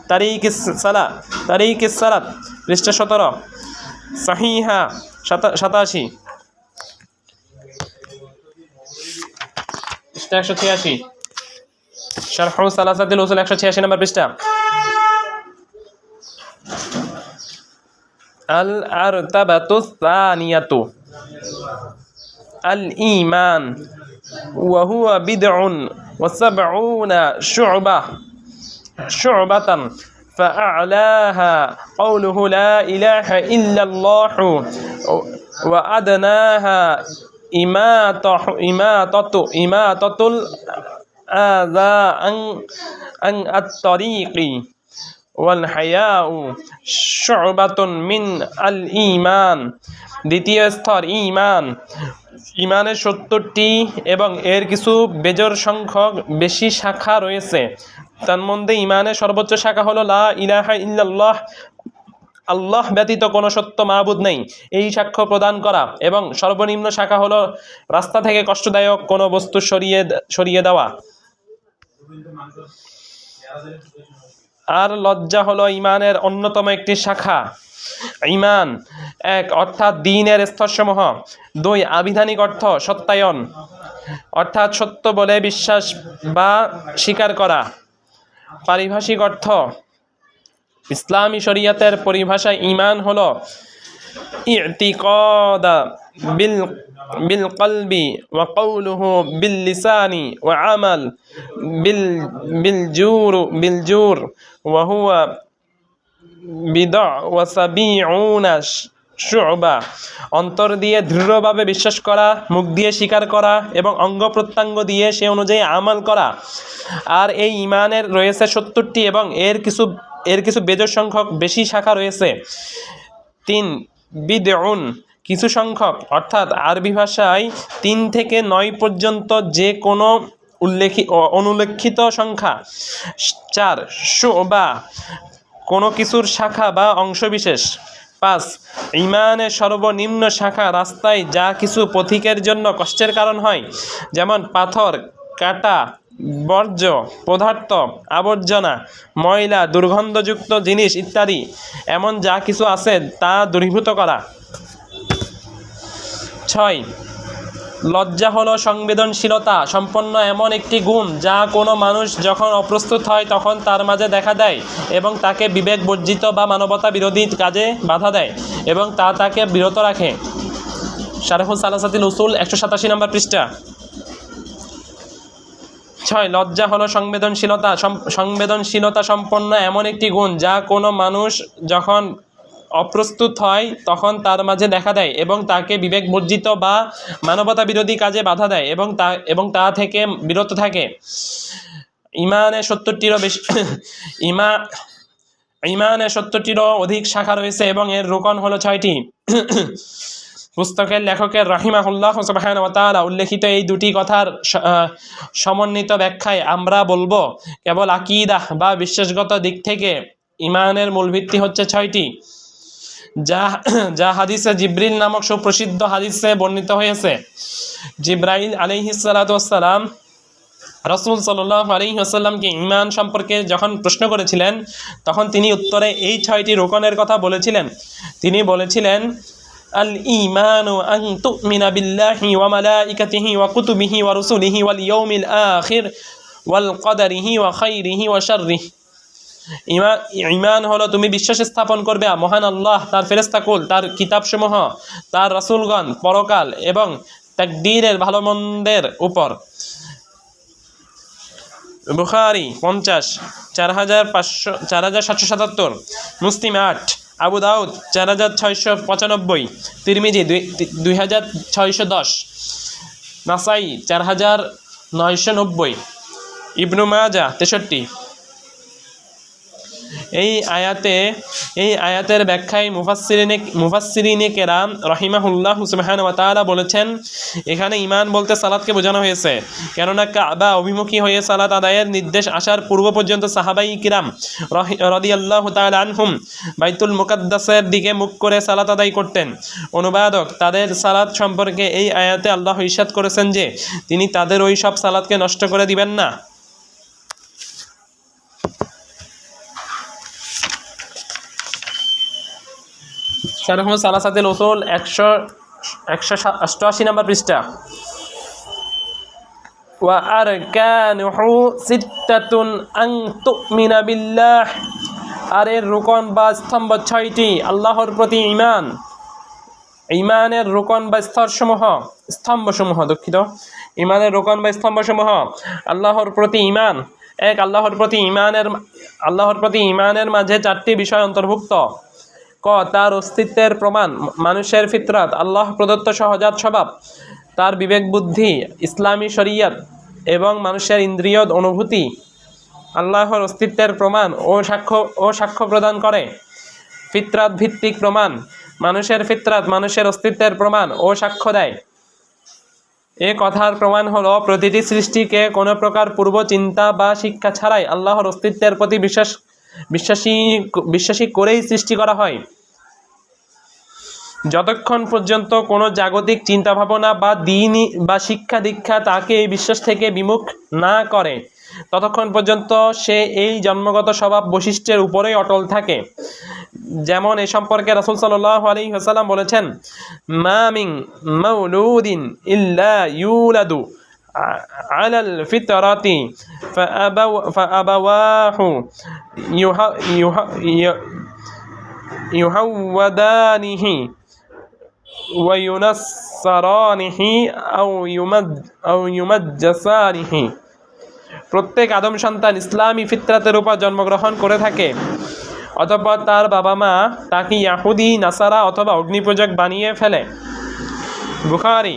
তারিকিস সালাত পৃষ্ঠা 17, সহিহা 87, পৃষ্ঠা 186, শারহু সালাসাতিল উসুল 186 নম্বর পৃষ্ঠা। আল আরতাবাতু সানিয়াতু আল ঈমান وهو بدع وسبعون شعبة فأعلاها قوله لا إله إلا الله وأدناها إماتة الأذى عن الطريق والحياء شعبة من الإيمان। দ্বিতীয় স্তর ঈমান। ঈমানের ৭০টি এবং এর কিছু বেজোড় সংখ্যক বেশি শাখা রয়েছে। তার মধ্যে ঈমানের সর্বোচ্চ শাখা হলো লা ইলাহা ইল্লাল্লাহ, আল্লাহ ব্যতীত কোনো সত্য মাবুদ নেই, এই সাক্ষ্য প্রদান করা। এবং সর্বনিম্ন শাখা হলো রাস্তা থেকে কষ্টদায়ক কোনো বস্তু সরিয়ে দেওয়া। আর লজ্জা হলো ঈমানের অন্যতম একটি শাখা। ঈমান ১ অর্থাৎ দ্বীনের স্তরসমূহ। ২ আবিধানিক অর্থ সত্যায়ন অর্থাৎ সত্য বলে বিশ্বাস বা স্বীকার করা। পারিভাষিক অর্থ ইসলামী শরীয়তের পরিভাষায় ঈমান হলো ইতিকাদা বিল কলবি ওয়া কওলুহু বিল লিসানি ওয়া আমাল বিল জুর ওয়া হুয়া বিদআ ওয়া সাবিউনা শুবা। অন্তর দিয়ে দৃঢ়ভাবে বিশ্বাস করা, মুখ দিয়ে স্বীকার করা এবং অঙ্গ প্রত্যঙ্গ দিয়ে সে অনুযায়ী আমাল করা। আর এই ঈমানের রয়েছে ৭০টি এবং এর কিছু বেজোড় সংখ্যক বেশি শাখা রয়েছে। ৩ বিদউন কিছু সংখ্যক অর্থাৎ আরবি ভাষায় ৩ থেকে ৯ পর্যন্ত যে কোনো অনুল্লেখিত সংখ্যা। ৪ শুবা কোনো কিছুর শাখা বা অংশবিশেষ। ৫ ঈমানের সর্বনিম্ন শাখা রাস্তায় যা কিছু পথিকের জন্য কষ্টের কারণ হয়, যেমন পাথর, কাঁটা, বর্জ্য পদার্থ, আবর্জনা, ময়লা, দুর্গন্ধযুক্ত জিনিস ইত্যাদি, এমন যা কিছু আছে তা দূরীভূত করা। ৬ লজ্জা হলো সংবেদনশীলতা সম্পন্ন এমন একটি গুণ যা কোনো মানুষ যখন অপ্রস্তুত হয় তখন তার মাঝে দেখা দেয় এবং তাকে বিবেক বর্জিত বা মানবতা বিরোধী কাজে বাধা দেয় এবং তাকে বিরত রাখে। শারহুস সালাসাতিল উসুল ১৮৭ নম্বর পৃষ্ঠা। ৬ লজ্জা হলো সংবেদনশীলতা সম্পন্ন এমন একটি গুণ যা কোনো মানুষ যখন অপ্রস্তুত হয় তখন তার মাঝে দেখা দেয় এবং তাকে বিবেক বর্জিত বা মানবতা বিরোধী কাজে বাধা দেয় এবং তা থেকে বিরত থাকে। ঈমানের ৭০টিরও বেশি ঈমানের ৭০টিরও অধিক শাখা রয়েছে এবং এর রুকন হলো ৬টি। পুস্তকের লেখকের রাহিমাহুল্লাহ সুবহানাহু ওয়া তাআলা উল্লেখিত এই দুটি কথার সমন্বিত ব্যাখ্যায় আমরা বলবো, কেবল আকীদাহ বা বিশ্বাসগত দিক থেকে ঈমানের মূল ভিত্তি হচ্ছে ৬টি, যা হাদিসে জিবরিল নামক সুপ্রসিদ্ধ হাদিসে বর্ণিত হয়েছে। জিবরাইল আলাইহিস সালাতু ওয়াস সালাম রাসূল সাল্লাল্লাহু আলাইহি ওয়াসাল্লামকে ঈমান সম্পর্কে যখন প্রশ্ন করেছিলেন তখন তিনি উত্তরে এই ৬টি রুকনের কথা বলেছিলেন। তিনি বলেছিলেন, আল ঈমানু আন তুমিনা বিল্লাহি ওয়া মালাইকাতিহি ওয়া কুতুবিহি ওয়া রুসুলিহি ওয়াল ইয়াউমিল আখির ওয়াল কদারিহি ওয়া খাইরিহি ওয়া শাররিহি। ঈমান হলো তুমি বিশ্বাস স্থাপন করবে মহান আল্লাহ, তার ফেরেশতাকুল, তার কিতাবসমূহ, তার রাসূলগণ, পরকাল এবং তাকদীরের ভালো মন্দের উপর। বুখারী ৫০ ৪৭৭৭, মুসলিম ৮, আবু দাউদ ৪৬৯৫, তিরমিজি ২৬১০, নাসাই ৪৯৯০, ইবনু মাজাহ ৬৩। এই আয়াতের ব্যাখ্যায় মুফাসসিরিনে কেরাম রাহিমাহুল্লাহ সুবহানাহু ওয়া তাআলা বলেছেন, এখানে ঈমান বলতে সালাতকে বোঝানো হয়েছে, কেননা কাবা অভিমুখী হয়ে সালাত আদায়ের নির্দেশ আসার পূর্ব পর্যন্ত সাহাবায়ে কিরাম রাদিয়াল্লাহু তাআলা আনহুম বাইতুল মুকাদ্দাসের দিকে মুখ করে সালাত আদায় করতেন। অনুবাদক তাদের সালাত সম্পর্কে এই আয়াতে আল্লাহ ইরশাদ করেছেন যে তিনি তাদের ওই সব সালাতকে নষ্ট করে দিবেন না। শারহুস সালাসাতিল উসুল ১৮৮ নম্বর পৃষ্ঠা। ওয়া আরকানুহু সিত্তাতুন আন তুমিনা বিল্লাহ, আর এর রুকন বা স্তম্ভ ৬টি। আল্লাহর প্রতি ঈমান, ইমানের রোকন বা স্তম্ভসমূহ দুঃখিত ইমানের রোকন বা স্তম্ভসমূহ আল্লাহর প্রতি ঈমান। এক, আল্লাহর প্রতি ঈমানের মাঝে 4টি বিষয় অন্তর্ভুক্ত। ক, তার অস্তিত্বের প্রমাণ, মানুষের ফিতরাত, আল্লাহ প্রদত্ত সহজাত স্বভাব, তার বিবেক বুদ্ধি, ইসলামী শরিয়ত এবং মানুষের ইন্দ্রিয় অনুভূতি আল্লাহর অস্তিত্বের প্রমাণ ও সাক্ষ্য প্রদান করে। ফিতরাত ভিত্তিক প্রমাণ, মানুষের ফিতরাত মানুষের অস্তিত্বের প্রমাণ ও সাক্ষ্য দেয়। এ কথার প্রমাণ হলো প্রতিটি সৃষ্টিকে কোনো প্রকার পূর্ব চিন্তা বা শিক্ষা ছাড়াই আল্লাহর অস্তিত্বের প্রতি বিশ্বাসী করেই সৃষ্টি করা হয়। যতক্ষণ পর্যন্ত কোনো জাগতিক চিন্তা ভাবনা বা দ্বীনি বা শিক্ষা দীক্ষা তাকে এই বিশ্বাস থেকে বিমুখ না করে, ততক্ষণ পর্যন্ত সে এই জন্মগত স্বভাব বৈশিষ্ট্যের উপরেই অটল থাকে। যেমন এ সম্পর্কে রাসূল সাল্লাল্লাহু আলাইহি ওয়াসাল্লাম বলেছেন, মা মিন মাউলুদিন ইল্লা ইউলাদু আলাল ফিতরাতি ফাআবাওয়াহু ইউহাওয়াদানিহি ওয়া ইউনাসসারানিহি আও ইউমাজ্জাসানিহি। প্রত্যেক আদম সন্তান ইসলামী ফিতরাতের উপর জন্মগ্রহণ করে থাকে, অতঃপর তার বাবা মা তাকে ইয়াহুদি, নাসারা অথবা অগ্নিপূজক বানিয়ে ফেলে। বুখারী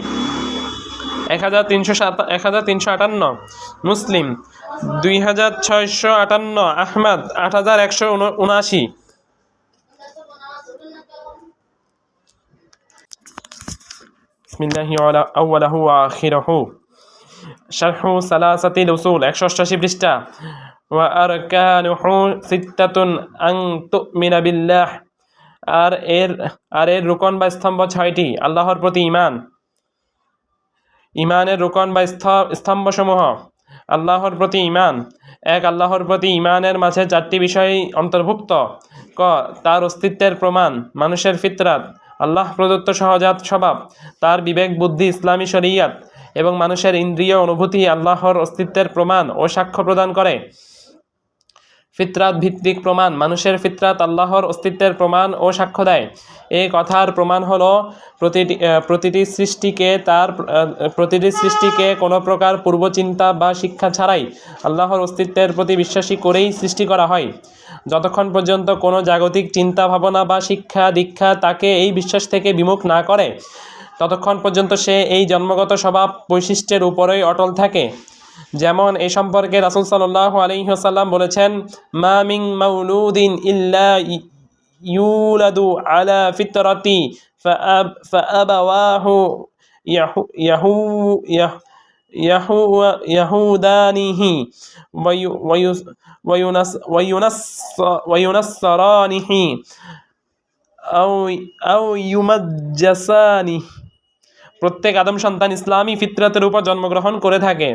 1358, মুসলিম 2658, আহমদ 8179। বিসমিল্লাহি আউয়ালাহু ওয়া আখিরাহু। শারহু সালাসাতিল উসুল 188 পৃষ্ঠা। ওয়া আরকানুহু সিত্তাতুন আন তুমিনা বিল্লাহ। আর এর রুকন বা স্তম্ভ 6টি। আল্লাহর প্রতি ঈমান। ঈমানের রুকন বা স্তম্ভসমূহ। আল্লাহর প্রতি ঈমান। এক, আল্লাহর প্রতি ঈমানের মাঝে 4টি বিষয় অন্তর্ভুক্ত। ক, তার অস্তিত্বের প্রমাণ, মানুষের ফিতরাত, আল্লাহ প্রদত্ত সহজাত স্বভাব, তার বিবেক বুদ্ধি, ইসলামী শরিয়ত এবং মানুষের ইন্দ্রিয় অনুভূতি আল্লাহর অস্তিত্বের প্রমাণ ও সাক্ষ্য প্রদান করে। ফিতরাত ভিত্তিক প্রমাণ, মানুষের ফিতরাত আল্লাহর অস্তিত্বের প্রমাণ ও সাক্ষ্য দেয়। এই কথার প্রমাণ হলো প্রতিটি সৃষ্টিকে কোনো প্রকার পূর্বচিন্তা বা শিক্ষা ছাড়াই আল্লাহর অস্তিত্বের প্রতি বিশ্বাসী করেই সৃষ্টি করা হয়। যতক্ষণ পর্যন্ত কোনো জাগতিক চিন্তা ভাবনা বা শিক্ষা দীক্ষা তাকে এই বিশ্বাস থেকে বিমুখ না করে, ততক্ষণ পর্যন্ত সে এই জন্মগত স্বভাব বৈশিষ্ট্যের উপরেই অটল থাকে। যেমন এ সম্পর্কে রাসূল সাল্লাল্লাহু আলাইহি ওয়াসাল্লাম বলেছেন, মা মিন মাউলুদিন ইল্লা ইউলাদু আলা ফিতরাতি ফাআবাওয়াহু ইয়াহুদানিহি ওয়া ইউনাসসারানিহি আও ইউমাজ্জাসানিহি। প্রত্যেক আদম সন্তান ইসলামী ফিতরাতের উপর জন্মগ্রহণ করে থাকে,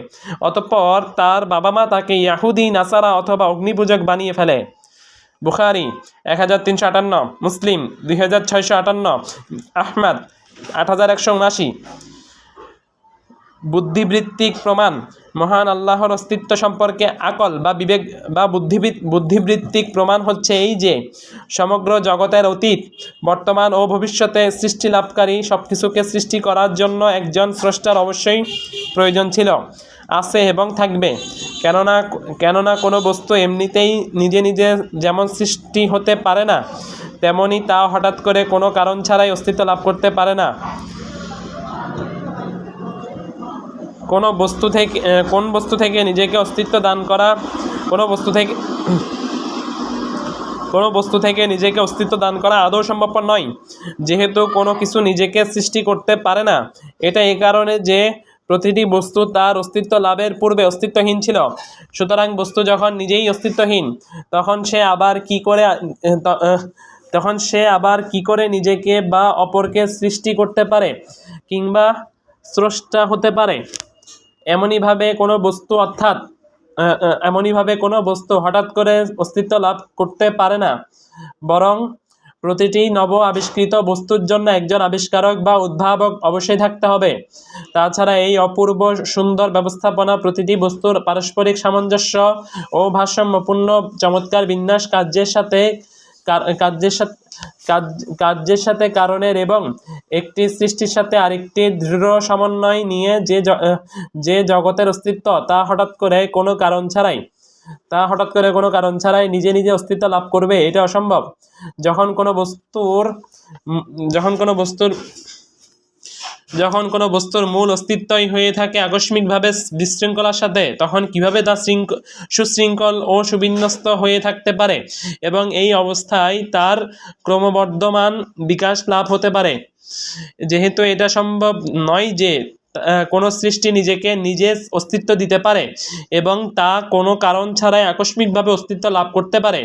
অতঃপর তার বাবা মা তাকে ইয়াহুদি, নাসারা অথবা অগ্নিপূজক বানিয়ে ফেলে। বুখারী 1358, মুসলিম 2658, আহমদ 8179। বুদ্ধিবৃত্তিক প্রমাণ, মহান আল্লাহর অস্তিত্ব সম্পর্কে আকল বা বিবেক বা বুদ্ধিবৃত্তিক প্রমাণ হচ্ছে এই যে, সমগ্র জগতের অতীত, বর্তমান ও ভবিষ্যতে সৃষ্টি লাভকারী সব কিছুকে সৃষ্টি করার জন্য একজন স্রষ্টার অবশ্যই প্রয়োজন ছিল, আছে এবং থাকবে। কেননা কোনো বস্তু এমনিতেই নিজে নিজে যেমন সৃষ্টি হতে পারে না, তেমনি তা হঠাৎ করে কোনো কারণ ছাড়াই অস্তিত্ব লাভ করতে পারে না। কোন বস্তু থেকে নিজেকে অস্তিত্ব দান করা আদৌ সম্ভবপর নয়, যেহেতু কোনো কিছু নিজেকে সৃষ্টি করতে পারে না। এটা এই কারণে যে প্রতিটি বস্তু তার অস্তিত্ব লাভের পূর্বে অস্তিত্বহীন ছিল। সুতরাং বস্তু যখন নিজেই অস্তিত্বহীন, তখন সে আবার কি করে নিজেকে বা অপরকে সৃষ্টি করতে পারে কিংবা স্রষ্টা হতে পারে? এমনিভাবে কোনো বস্তু হঠাৎ করে অস্তিত্ব লাভ করতে পারে না, বরং প্রতিটি নব আবিষ্কৃত বস্তুর জন্য একজন আবিষ্কারক বা উদ্ভাবক অবশ্যই থাকতে হবে। তাছাড়া এই অপূর্ব সুন্দর ব্যবস্থাপনা প্রতিটি বস্তুর পারস্পরিক সামঞ্জস্য ও ভারসাম্যপূর্ণ চমৎকার বিন্যাস কার্যের সাথে কারণের এবং একটি সৃষ্টির সাথে আরেকটি দৃঢ় সমন্বয় নিয়ে যে জগতের অস্তিত্ব তা হঠাৎ করে কোনো কারণ ছাড়াই নিজে নিজে অস্তিত্ব লাভ করবে, এটা অসম্ভব। যখন কোনো বস্তুর মূল অস্তিত্বই হয়ে থাকে আকস্মিকভাবে বিশৃঙ্খলার সাথে, তখন কিভাবে তা সুশৃঙ্খল ও সুবিন্যস্ত হয়ে থাকতে পারে এবং এই অবস্থায় তার ক্রমবর্ধমান বিকাশ লাভ হতে পারে? যেহেতু এটা সম্ভব নয় যে কোনো সৃষ্টি নিজেকে নিজে অস্তিত্ব দিতে পারে এবং তা কোনো কারণ ছাড়াই আকস্মিকভাবে অস্তিত্ব লাভ করতে পারে,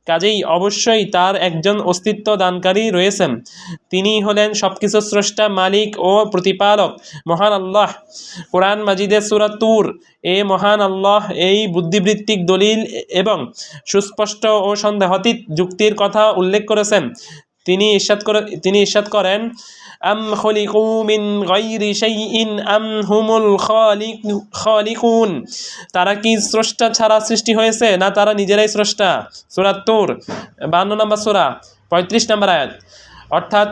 কাজেই অবশ্যই তার একজন অস্তিত্ব দানকারী রয়েছেন। তিনি হলেন সবকিছুর স্রষ্টা, মালিক ও প্রতিপালক মহান আল্লাহ। কোরআন মাজিদে সূরা তুর এ মহান আল্লাহ এই বুদ্ধিবৃত্তিক দলিল এবং সুস্পষ্ট ও সন্দেহাতীত যুক্তির কথা উল্লেখ করেছেন। তিনি ইরশাদ করেন, আম খলিকু মিন গায়রি শাইইন আম হুমুল খালিকুন, তারা কি স্রষ্টা ছাড়া সৃষ্টি হয়েছে, না তারা নিজেরাই স্রষ্টা? সূরা তুর 52 নম্বর সূরা 35 নম্বর আয়াত। অর্থাৎ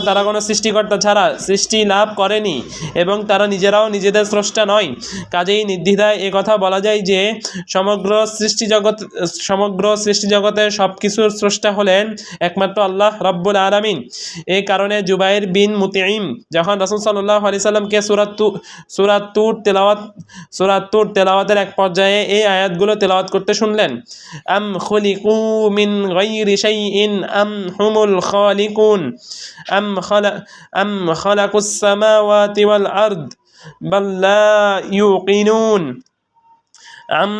তারা কোনো সৃষ্টিকর্তা ছাড়া সৃষ্টি লাভ করেনি এবং তারা নিজেরাও নিজেদের স্রষ্টা নয়। কাজেই নির্দ্বিধায় এ কথা বলা যায় যে সমগ্র সৃষ্টিজগতের সব কিছুর স্রষ্টা হলেন একমাত্র আল্লাহ রাব্বুল আলামিন। এই কারণে জুবাইর বিন মুতঈম যখন রাসূল সাল্লাল্লাহু আলাইহি সাল্লামকে সূরা তুর তেলাওয়াতের এক পর্যায়ে এই আয়াতগুলো তেলাওয়াত করতে শুনলেন, আম খুলিকু মিন গায়রি শাইইন আম হুমুল খালিকুন আম খালাকুস সামাওয়াতি ওয়াল আরদ বাল লা ইউকিনুন আম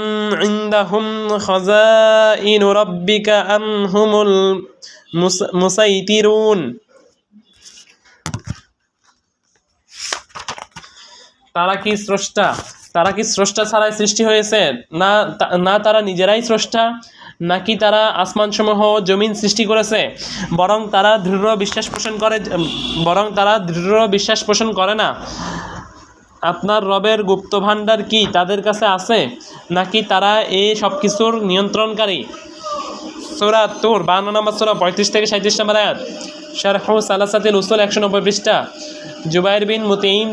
ইনদাহুম খাযাইনু রাব্বিকা আম হুমুল মুসাইতিরুন। তারা কি স্রষ্টা ছাড়াই সৃষ্টি হয়েছে, না তারা নিজেরাই স্রষ্টা, নাকি তারা আসমানসমূহ জমিন সৃষ্টি করেছে? বরং তারা দৃঢ় বিশ্বাস পোষণ করে না। আপনার রবের গুপ্ত ভাণ্ডার কি তাদের কাছে আছে, নাকি তারা এই সব কিছুর নিয়ন্ত্রণকারী? সূরা তুর 52 নম্বর সূরা 35 থেকে 37 নম্বর আয়াত। শারহু সালাসাতিল উসুল 190 পৃষ্ঠা। জুবাইর বিন মুতঈম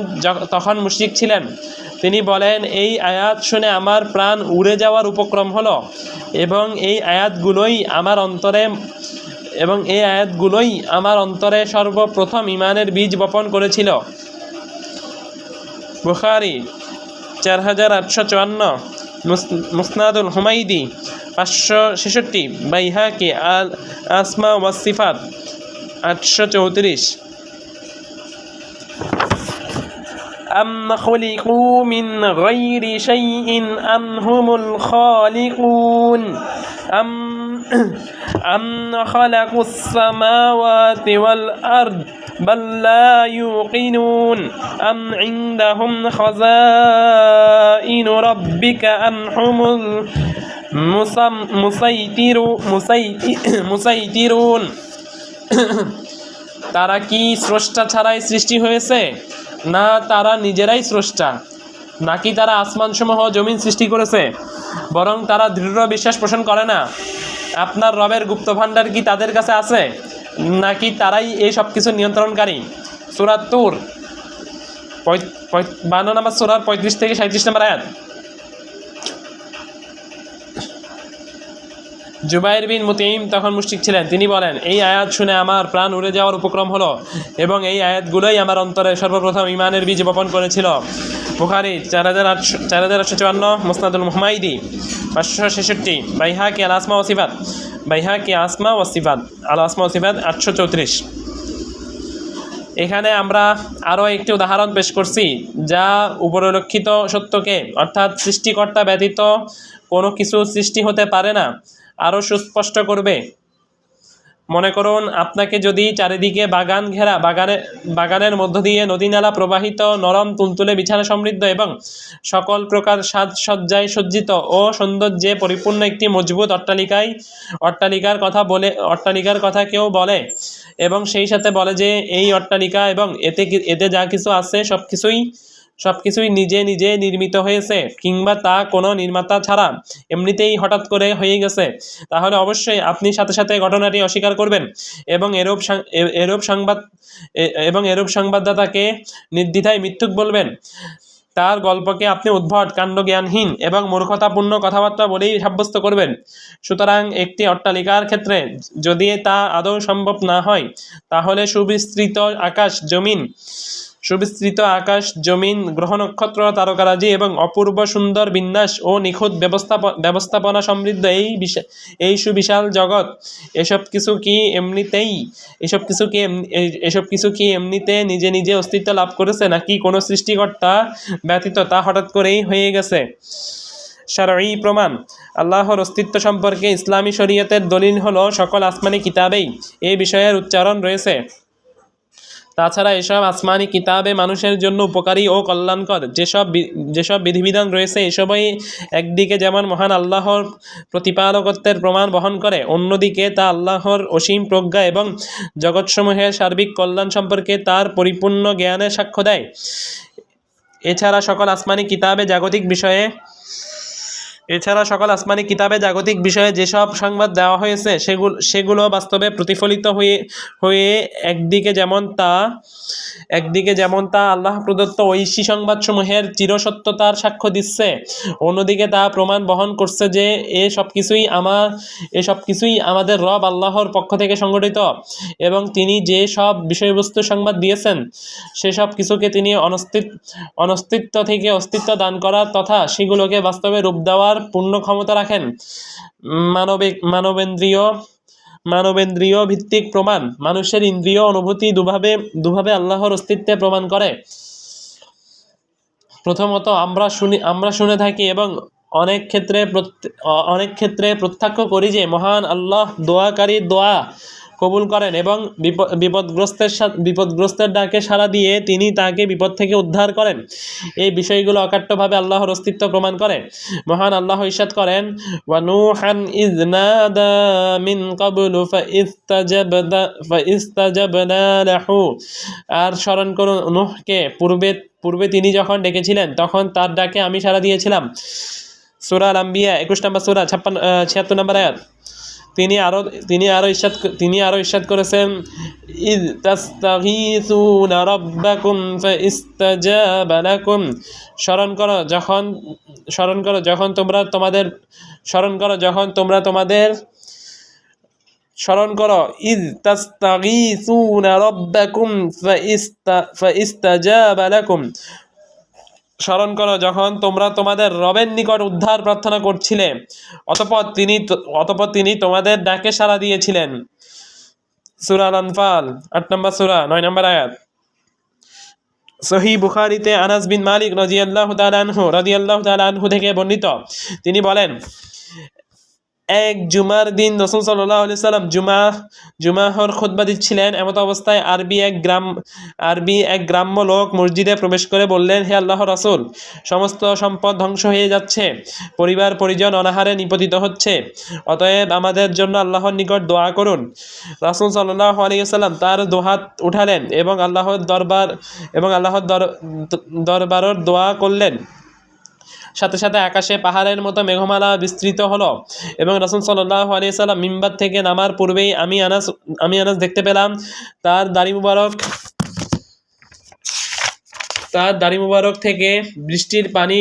তখন মুশরিক ছিলেন। তিনি বলেন, এই আয়াত শুনে আমার প্রাণ উড়ে যাওয়ার উপক্রম হলো এবং এই আয়াতগুলোই আমার অন্তরে সর্বপ্রথম ঈমানের বীজ বপন করেছিল। বুখারী 4854, মুসনাদুল হুমাইদি 566, বাইহাকি আল আসমা ওয়াস সিফাত 834। أم خلقوا من غير شيء أم هم الخالقون أم خلقوا السماوات والأرض بل لا يوقنون أم عندهم خزائن ربك أم هم المسيطرون। তারা কি স্রষ্টা ছাড়াই সৃষ্টি হয়েছে, না তারা নিজেরাই স্রষ্টা, নাকি তারা আসমানসমূহ জমিন সৃষ্টি করেছে? বরং তারা দৃঢ় বিশ্বাস পোষণ করে না। আপনার রবের গুপ্ত ভাণ্ডার কি তাদের কাছে আছে, নাকি তারাই এই সব কিছু নিয়ন্ত্রণকারী? সূরা তুর 52 নম্বর সূরার 35 থেকে 37 নম্বর আয়াত। জুবাইর বিন মুতঈম তখন মুশরিক ছিলেন। তিনি বলেন, এই আয়াত শুনে আমার প্রাণ উড়ে যাওয়ার উপক্রম হলো এবং এই আয়াতগুলোই আমার অন্তরে সর্বপ্রথম ঈমানের বীজ বপন করেছিল। বুখারী 4854, মুসনাদুল হুমাইদি 566, বাইহাকি আল আসমা ওয়া সিফাত 834। এখানে আমরা আরও একটি উদাহরণ পেশ করছি যা উপরিলক্ষিত সত্যকে, অর্থাৎ সৃষ্টিকর্তা ব্যতীত কোনো কিছু সৃষ্টি হতে পারে না, আরও সুস্পষ্ট করবে। মনে করুন, আপনাকে যদি চারিদিকে বাগান ঘেরা, বাগানের মধ্য দিয়ে নদী নালা প্রবাহিত, নরম তুলতুলে বিছানা সমৃদ্ধ এবং সকল প্রকার সাজসজ্জায় সজ্জিত ও সৌন্দর্যে পরিপূর্ণ একটি মজবুত অট্টালিকার কথা কেউ বলে এবং সেই সাথে বলে যে এই অট্টালিকা এবং এতে যা কিছু আছে সবকিছুই নিজে নিজে নির্মিত হয়েছে, কিংবা তা কোনো নির্মাতা ছাড়া এমনিতেই হঠাৎ করে হয়ে গেছে, তাহলে অবশ্যই আপনি সাথে সাথে ঘটনাটি অস্বীকার করবেন এবং এরূপ সংবাদদাতাকে নির্দ্বিধায় মিথ্যুক বলবেন। তার গল্পকে আপনি উদ্ভট, কাণ্ডজ্ঞানহীন এবং মূর্খতাপূর্ণ কথাবার্তা বলেই সাব্যস্ত করবেন। সুতরাং একটি অট্টালিকার ক্ষেত্রে যদি তা আদৌ সম্ভব না হয়, তাহলে সুবিস্তৃত আকাশ জমিন গ্রহ নক্ষত্র তারকারাজি এবং অপূর্ব সুন্দর বিন্যাস ও নিখুঁত ব্যবস্থাপনা সমৃদ্ধ এই সুবিশাল জগৎ, এসব কিছু কি এমনিতে নিজে নিজে অস্তিত্ব লাভ করেছে, নাকি কোনো সৃষ্টিকর্তা ব্যতীত তা হঠাৎ করেই হয়ে গেছে? শারঈ প্রমাণ। আল্লাহর অস্তিত্ব সম্পর্কে ইসলামী শরীয়তের দলিল হলো সকল আসমানি কিতাবেই এই বিষয়ের উচ্চারণ রয়েছে। তাছাড়া এসব আসমানি কিতাবে মানুষের জন্য উপকারী ও কল্যাণকর যেসব বিধিবিধান রয়েছে, এসবই একদিকে যেমন মহান আল্লাহর প্রতিপালকত্বের প্রমাণ বহন করে, অন্যদিকে তা আল্লাহর অসীম প্রজ্ঞা এবং জগৎসমূহের সার্বিক কল্যাণ সম্পর্কে তার পরিপূর্ণ জ্ঞানের সাক্ষ্য দেয়। এছাড়া সকল আসমানি কিতাবে জাগতিক বিষয়ে যেসব সংবাদ দেওয়া হয়েছে সেগুলো বাস্তবে প্রতিফলিত হয়ে একদিকে যেমন তা আল্লাহ প্রদত্ত ঐশী সংবাদসমূহের চিরসত্যতার সাক্ষ্য দিচ্ছে, অন্যদিকে তা প্রমাণ বহন করছে যে এসব কিছুই আমাদের রব আল্লাহর পক্ষ থেকে সংগঠিত এবং তিনি যে সব বিষয়বস্তু সংবাদ দিয়েছেন সেসব কিছুকে তিনি অনস্তিত্ব থেকে অস্তিত্ব দান করার তথা সেগুলোকে বাস্তবে রূপ দেওয়ার পূর্ণ ক্ষমতা রাখেন। মানবেন্দ্রিয় ভিত্তিক প্রমাণ। মানুষের ইন্দ্রিয় অনুভূতি দুভাবে আল্লাহর অস্তিত্বে প্রমাণ করে। প্রথমত আমরা শুনে থাকি এবং অনেক ক্ষেত্রে প্রত্যক্ষ করি যে মহান আল্লাহ দোয়াকারীর দোয়া কবুল করেন এবং বিপদগ্রস্তের ডাকে সাড়া দিয়ে তিনি তাকে বিপদ থেকে উদ্ধার করেন। এই বিষয়গুলো অকাট্যভাবে আল্লাহর অস্তিত্ব প্রমাণ করে। মহান আল্লাহ ইরশাদ করেন, ওয়া নূহান ইয নাদা মিন ক্বাবলু ফাইস্তাজাবনা লাহু। আর স্মরণ করুন নূহকে, পূর্বে তিনি যখন ডেকেছিলেন তখন তার ডাকে আমি সাড়া দিয়েছিলাম। সূরা আল-আম্বিয়া 21 নম্বর সূরা 76 নম্বর আয়াত। তিনি আরো ইরশাদ করেছেন, ইয তাস্তাগীসুনা রাব্বাকুম ফাইস্তাজাবা লাকুম। স্মরণ করো যখন তোমরা তোমাদের ইয তাস্তাগীসুনা রাব্বাকুম ফাইস্তাজাবা লাকুম। স্মরণ করো যখন তোমরা তোমাদের রবের নিকট উদ্ধার প্রার্থনা করছিলে, অতঃপর তিনি তোমাদের ডাকে সাড়া দিয়েছিলেন। সূরা আল-আনফাল 8 নম্বর সূরা 9 নম্বর আয়াত। সহিহ বুখারীতে আনাস বিন মালিক রাদিয়াল্লাহু তাআলা আনহু থেকে বর্ণিত, তিনি বলেন, এক জুমার দিন রাসূল সাল্লাল্লাহু আলাইহি সাল্লাম জুমাহর খুতবা দিচ্ছিলেন। এমত অবস্থায় আরবি এক গ্রাম্য লোক মসজিদে প্রবেশ করে বললেন, হে আল্লাহর রাসূল, সমস্ত সম্পদ ধ্বংস হয়ে যাচ্ছে, পরিবার পরিজন অনাহারে নিপতিত হচ্ছে, অতএব আমাদের জন্য আল্লাহর নিকট দোয়া করুন। রাসূল সাল্লাল্লাহু আলাইহি সাল্লাম তার দুহাত উঠালেন এবং আল্লাহর দরবারে দোয়া করলেন। সাথে সাথে আকাশে পাহাড়ের মতো মেঘমালা বিস্তৃত হলো এবং রাসূল সাল্লাল্লাহু আলাইহি সাল্লাম মিম্বার থেকে নামার পূর্বেই আমি আনাস দেখতে পেলাম তার দাড়ি মুবারক থেকে বৃষ্টির পানি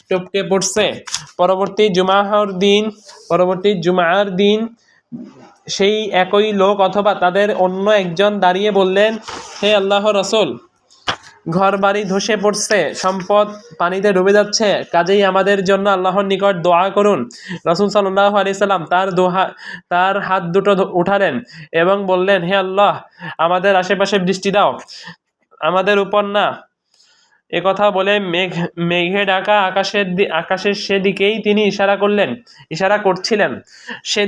টপকে পড়ছে। পরবর্তী জুমার দিন সেই একই লোক অথবা তাদের অন্য একজন দাঁড়িয়ে বললেন, হে আল্লাহর রাসূল, ঘর বাড়ি ধসে পড়ছে, সম্পদ পানিতে ডুবে যাচ্ছে, কাজেই আমাদের জন্য আল্লাহর নিকট দোয়া করুন। রাসূল সাল্লাল্লাহু আলাইহি সাল্লাম তার হাত দুটো উঠালেন এবং বললেন, হে আল্লাহ, আমাদের আশেপাশে বৃষ্টি দাও, আমাদের উপর না। একথা বলে মেঘে ঢাকা আকাশের সেদিকেই তিনি ইশারা করছিলেন। সেই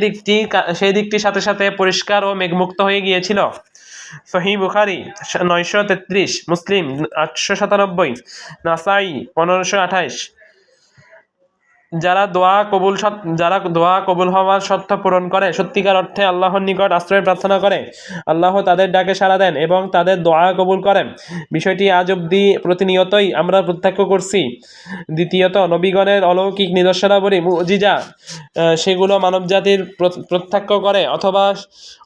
দিকটি সাথে সাথে পরিষ্কার ও মেঘমুক্ত হয়ে গিয়েছিল। সহিহ বুখারী 933, মুসলিম 897, নাসাই 1528। যারা দোয়া কবুল হওয়ার শর্ত পূরণ করে, সত্যিকার অর্থে আল্লাহর নিকট আশ্রয় প্রার্থনা করে, আল্লাহ তাদের ডাকে সাড়া দেন এবং তাদের দোয়া কবুল করেন। বিষয়টি আজ অবধি প্রতিনিয়তই আমরা প্রত্যক্ষ করছি। দ্বিতীয়ত, নবীগণের অলৌকিক নিদর্শনাবলী মুজিজা সেগুলো মানবজাতির প্রত্যক্ষ করে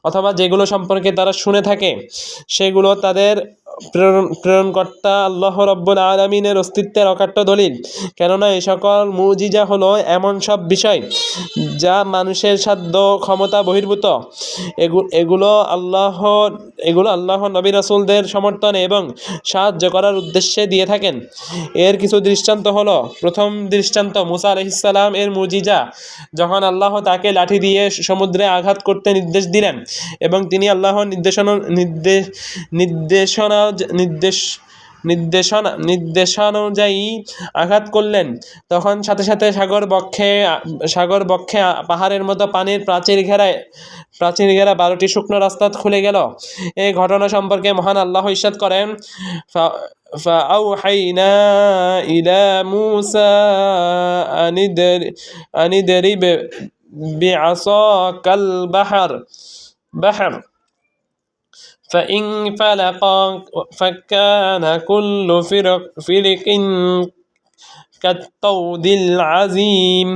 অথবা যেগুলো সম্পর্কে তারা শুনে থাকে সেগুলো তাদের প্রেরণকর্তা আল্লাহ রাব্বুল আলামিনের অস্তিত্বের অকাট্য দলিল। কেননা এই সকল মুজিজা হলো এমন সব বিষয় যা মানুষের সাধ্য ক্ষমতা বহির্ভূত। এগুলো আল্লাহ নবী রাসূলদের সমর্থনে এবং সাহায্য করার উদ্দেশ্যে দিয়ে থাকেন। এর কিছু দৃষ্টান্ত হলো, প্রথম দৃষ্টান্ত মুসা আলাইহিস সালাম এর মুজিজা, যখন আল্লাহ তাকে লাঠি দিয়ে সমুদ্রে আঘাত করতে নির্দেশ দিলেন এবং তিনি আল্লাহর নির্দেশানুযায়ী আঘাত করলেন, তখন সাথে সাথে সাগর বক্ষে পাহাড়ের মতো পানির প্রাচীর ঘেরা 12টি শুকনো রাস্তা খুলে গেল। এই ঘটনা সম্পর্কে মহান আল্লাহ ইরশাদ করেন, فأوحينا إلى موسى أن اضرب بعصاك البحر فانفلق فكان كل فرق كالطود العظيم।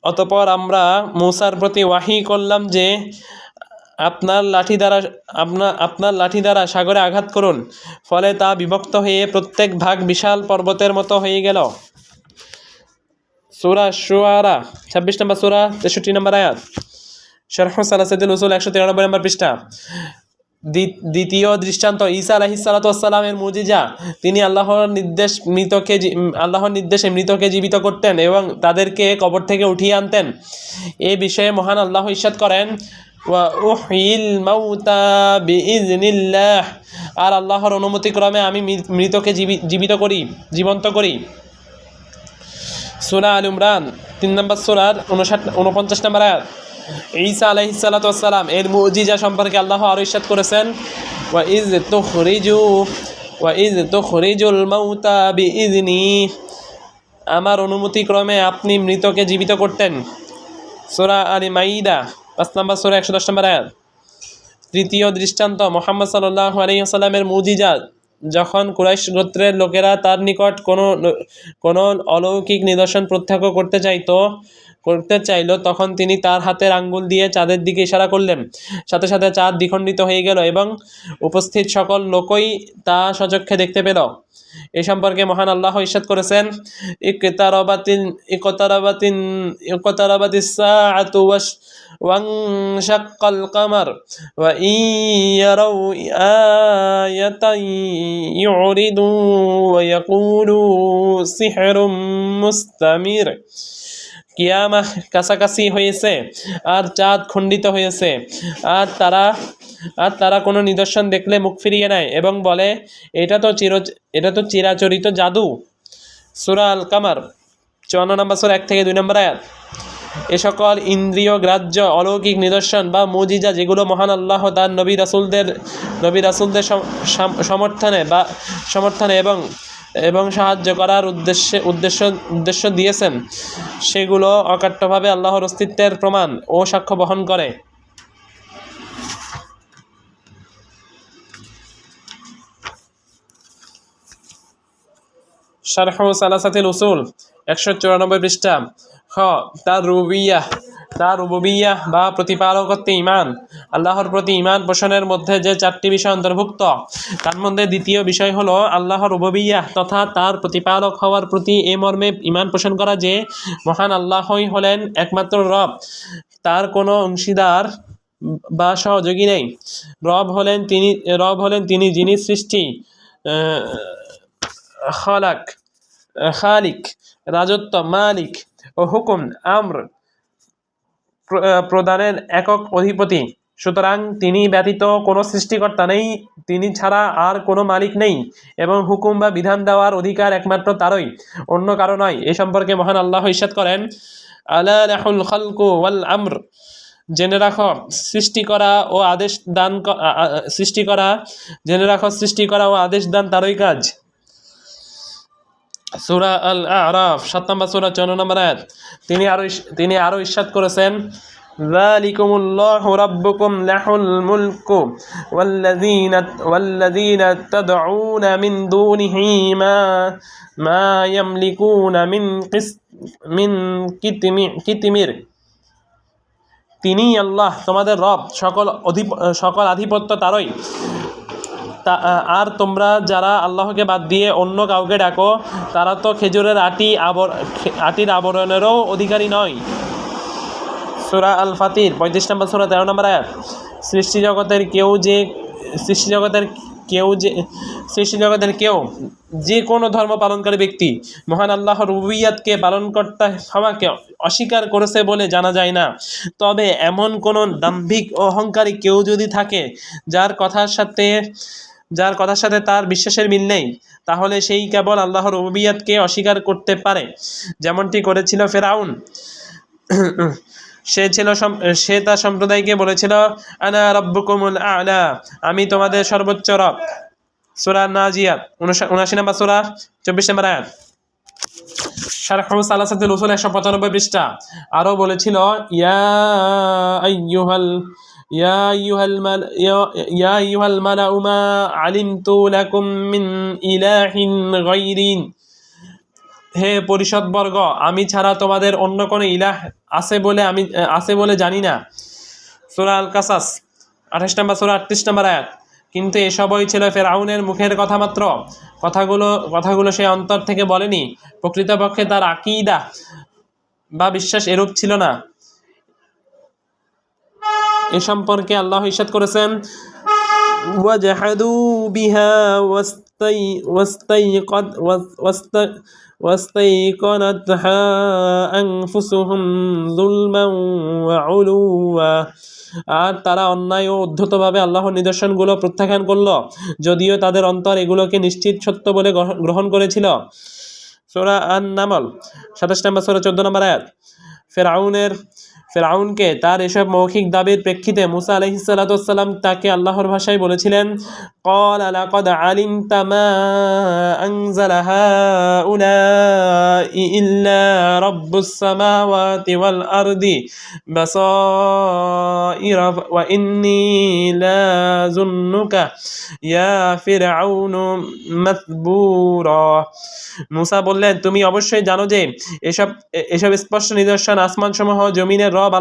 অতঃপর আমরা মূসার প্রতি ওয়াহী করলাম যে আপনার লাঠি দ্বারা সাগরে আঘাত করুন, ফলে তা বিভক্ত হয়ে প্রত্যেক ভাগ বিশাল পর্বতের মতো হয়ে গেল। সূরা শুআরা 26 নম্বর সূরা 63 নম্বর আয়াত, শারহ সালাসাতুল উসুল 193 নম্বর পৃষ্ঠা। দ্বিতীয় দৃষ্টান্ত ঈসা আলাইহিস সালাতু ওয়াস সালামের মুজিজা, তিনি আল্লাহর নির্দেশে মৃতকে জীবিত করতেন এবং তাদেরকে কবর থেকে উঠিয়ে আনতেন। এই বিষয়ে মহান আল্লাহ ইরশাদ করেন, ওয়া উহয়িল মাউতা বিইজনিল্লাহ, আর আল্লাহর অনুমতিক্রমে আমি মৃতকে জীবন্ত করি। সূরা আল ইমরান 3 নম্বর সূরার 49 নম্বর আয়াত। ঈসা আলাইহিস সালাতু ওয়াস সালাম এর মুজিজা সম্পর্কে আল্লাহ আরো ইরশাদ করেছেন, ওয়া ইজ তুখরিজুল মাউতা বিইজনি, আমার অনুমতিক্রমে আপনি মৃতকে জীবিত করতেন। সূরা আল মাইদা 5 নম্বর সূরা 110 নম্বর আয়াত। তৃতীয় দৃষ্টান্ত মুহাম্মদ সাল্লাল্লাহু আলাইহি ওয়াসাল্লামের মুজিজা, যখন কুরাইশ গোত্রের লোকেরা তার নিকট কোনো অলৌকিক নিদর্শন প্রত্যক্ষ করতে চাইল, তখন তিনি তার হাতের আঙ্গুল দিয়ে চাঁদের দিকে ইশারা করলেন, সাথে সাথে চাঁদ দ্বিখণ্ডিত হয়ে গেল এবং উপস্থিত সকল লোকই তা সচক্ষে দেখতে পেল। এই সম্পর্কে মহান আল্লাহ ইরশাদ করেছেন, ইকতারাবাতিস সাআতু ওয়ানশাক্কাল কামার ওয়া ইন ইয়ারাউ আয়াতান ইউরিদু ওয়া ইয়াকুলু সিহরুম মুস্তামির। কিয়ামত কাছাকাছি হয়েছে আর চাঁদ খণ্ডিত হয়েছে, আর তারা কোনো নিদর্শন দেখলে মুখ ফিরিয়ে নেয় এবং বলে, এটা তো চিরাচরিত জাদু। সূরা আল কামার 54 নম্বর সূরা 1 থেকে 2 নম্বর আয়াত। এ সকল ইন্দ্রিয় গ্রাহ্য অলৌকিক নিদর্শন বা মুজিজা, যেগুলো মহান আল্লাহ তার নবী রাসূলদের সমর্থনে এবং সাহায্য করার উদ্দেশ্য দিয়েছেন, সেগুলো অকাট্যভাবে আল্লাহর অস্তিত্বের প্রমাণ ও সাক্ষ্য বহন করে। শারহ সালাসাতুল উসুল 194 পৃষ্ঠা। তার রুবুবিয়্যাহ বা প্রতিপালকত্বে ঈমান, আল্লাহর প্রতি ঈমান পোষণের মধ্যে যে 4টি বিষয় অন্তর্ভুক্ত, তার মধ্যে দ্বিতীয় বিষয় হলো আল্লাহর রুবুবিয়্যাহ তথা তার প্রতিপালক হওয়ার প্রতি এ মর্মে ঈমান পোষণ করা যে মহান আল্লাহই হলেন একমাত্র রব, তার কোনো অংশীদার বা সহযোগী নেই। রব হলেন তিনি যিনি সৃষ্টি, খালিক, রাজত্ব, মালিক ও হুকুম আমর প্রদানের একক অধিপতি। সুতরাং তিনি ব্যতীত কোনো সৃষ্টিকর্তা নেই, তিনি ছাড়া আর কোনো মালিক নেই, এবং হুকুম বা বিধান দেওয়ার অধিকার একমাত্র তারই, অন্য কারো নয়। এ সম্পর্কে মহান আল্লাহ ইরশাদ করেন, আলা লাহুল খালকু ওয়াল আমর, জেনে রাখো সৃষ্টি করা ও আদেশ দান তারই কাজ। সূরা আল আরাফ 7 নম্বর সূরা 54 নম্বর আয়াত। তিনি আরো ইরশাদ করেছেন, যালিকুমুল্লাহু রাব্বুকুম লাহুল মুলকু ওয়াল্লাযীনা তাদউনা মিন দুনিহি মা ইয়ামলিকুনা মিন কিতমির। তিনি আল্লাহ তোমাদের রব, সকল আধিপত্য তারই। আর তোমরা যারা আল্লাহকে বাদ দিয়ে অন্য কাউকে ডাকো, তারা তো খেজুরের আটির আবরণেরও অধিকারী নয়। সূরা আল ফাতির 35 নম্বর সূরা 13 নম্বর আয়াত। সৃষ্টি জগতের কেউ যে কোনো ধর্ম পালনকারী ব্যক্তি মহান আল্লাহর রুবুবিয়্যাতকে পালনকর্তা হওয়াকে অস্বীকার করেছে বলে জানা যায় না। তবে এমন কোনো দাম্ভিক ও অহংকারী কেউ যদি থাকে যার কথার সাথে তার বিশ্বাসের মিল নেই, তাহলে সেই কেবল আল্লাহর রুবুবিয়্যাতকে অস্বীকার করতে পারে, যেমনটি করেছিল ফেরাউন। সে তার সম্প্রদায়কে বলেছিল, আনা রাব্বুকুমুল আ'লা, আমি তোমাদের সর্বোচ্চ রব। সূরা নাজিয়াত 79 নম্বর সূরা 24 নম্বর আয়াত। শারহু সালাসাতুল উসুল 195 পৃষ্ঠা। আরো বলেছিল, ইয়া আইয়ুহাল মালাউ মা আলিমতু লাকুম মিন ইলাহিন গায়রিন। হে পরিষদবর্গ, আমি ছাড়া তোমাদের অন্য কোনো ইলাহ আছে বলে জানি না। সূরা আল কাসাস 28 নম্বর সূরা 38 নম্বর আয়াত। কিন্তু এসবই ছিল ফেরাউনের মুখের কথা মাত্র। কথাগুলো সে অন্তর থেকে বলেনি। প্রকৃতপক্ষে তার আকীদা বা বিশ্বাস এরূপ ছিল না। এ সম্পর্কে আল্লাহ ইরশাদ করেছেন, ওয়াজাহাদু বিহা ওয়াস্তাইকানাতহা আনফুসুহুম যুলমান ওয়া উলুওয়া। আর তারা অন্যায় ও উদ্ধতভাবে আল্লাহর নিদর্শনগুলো প্রত্যাখ্যান করল, যদিও তাদের অন্তর এগুলোকে নিশ্চিত সত্য বলে গ্রহণ করেছিল। সূরা আন-নামল 27 নম্বর সূরা 14 নম্বর আয়াত। ফেরাউনকে তার এসব মৌখিক দাবির প্রেক্ষিতে মুসা আলাইহিস সালাতু ওয়াস সালাম তাকে আল্লাহর ভাষায় বলেছিলেন, ক্বালা লাকাদ আলিমতা মা আনজালা হাউলাই ইল্লা রাব্বুস সামাওয়াতি ওয়াল আরদি বাসাইরা ওয়া ইন্নী লাযুন্নুকা ইয়া ফিরআউনু মাসবুরা। মুসা বললেন, তুমি অবশ্যই জানো যে এসব স্পষ্ট নিদর্শন আসমান সমূহ জমিনের রব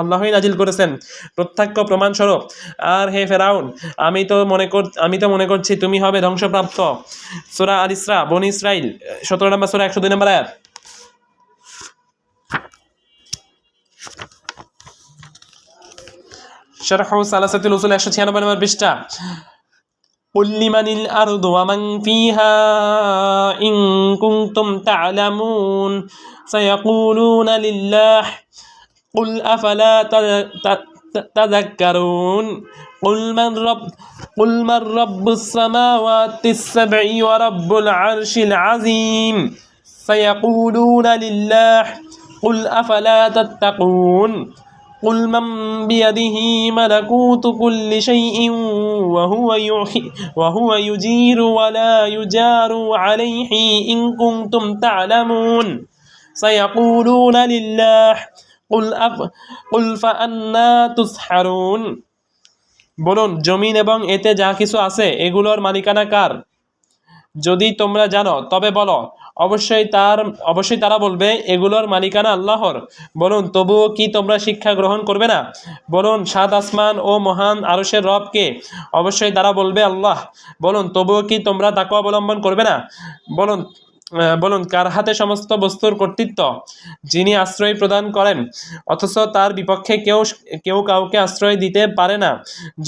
আল্লাহই নাজিল করেছেন প্রত্যক্ষ প্রমাণ স্বরূপ। আর হে ফেরাউন, আমি তো মনে করছি তুমি হবে ধ্বংসপ্রাপ্ত। সূরা আল ইসরা বনী ইসরাইল 17 নম্বর সূরা 102 নম্বর আয়াত। শারহু সালাসাতুল উসুল 196 নম্বর পৃষ্ঠা। قل لمن الأرض ومن فيها إن كنتم تعلمون سيقولون لله قل أفلا تذكرون قل من رب السماوات السبع ورب العرش العظيم سيقولون لله قل أفلا تتقون قل من بيده ملكوت كل شيء وهو يجير ولا يجار عليه إن كنتم تعلمون سيقولون لله قل فأنا تسحرون। বলুন, জমিন এবং এতে যা কিছু আছে এগুলোর মালিকানা কার? যদি তোমরা জানো তবে বলো। অবশ্যই তারা বলবে, এগুলোর মালিকানা আল্লাহর। বলুন, তবুও কি তোমরা শিক্ষা গ্রহণ করবে না? বলুন, 7 আসমান ও মহান আরশের রব কে? অবশ্যই তারা বলবে আল্লাহ। বলুন, তবুও কি তোমরা তাকওয়া অবলম্বন করবে না? বলুন, কার হাতে সমস্ত বস্তুর কর্তৃত্ব? যিনি আশ্রয় প্রদান করেন, অথচ তার বিপক্ষে কেউ কাউকে আশ্রয় দিতে পারে না।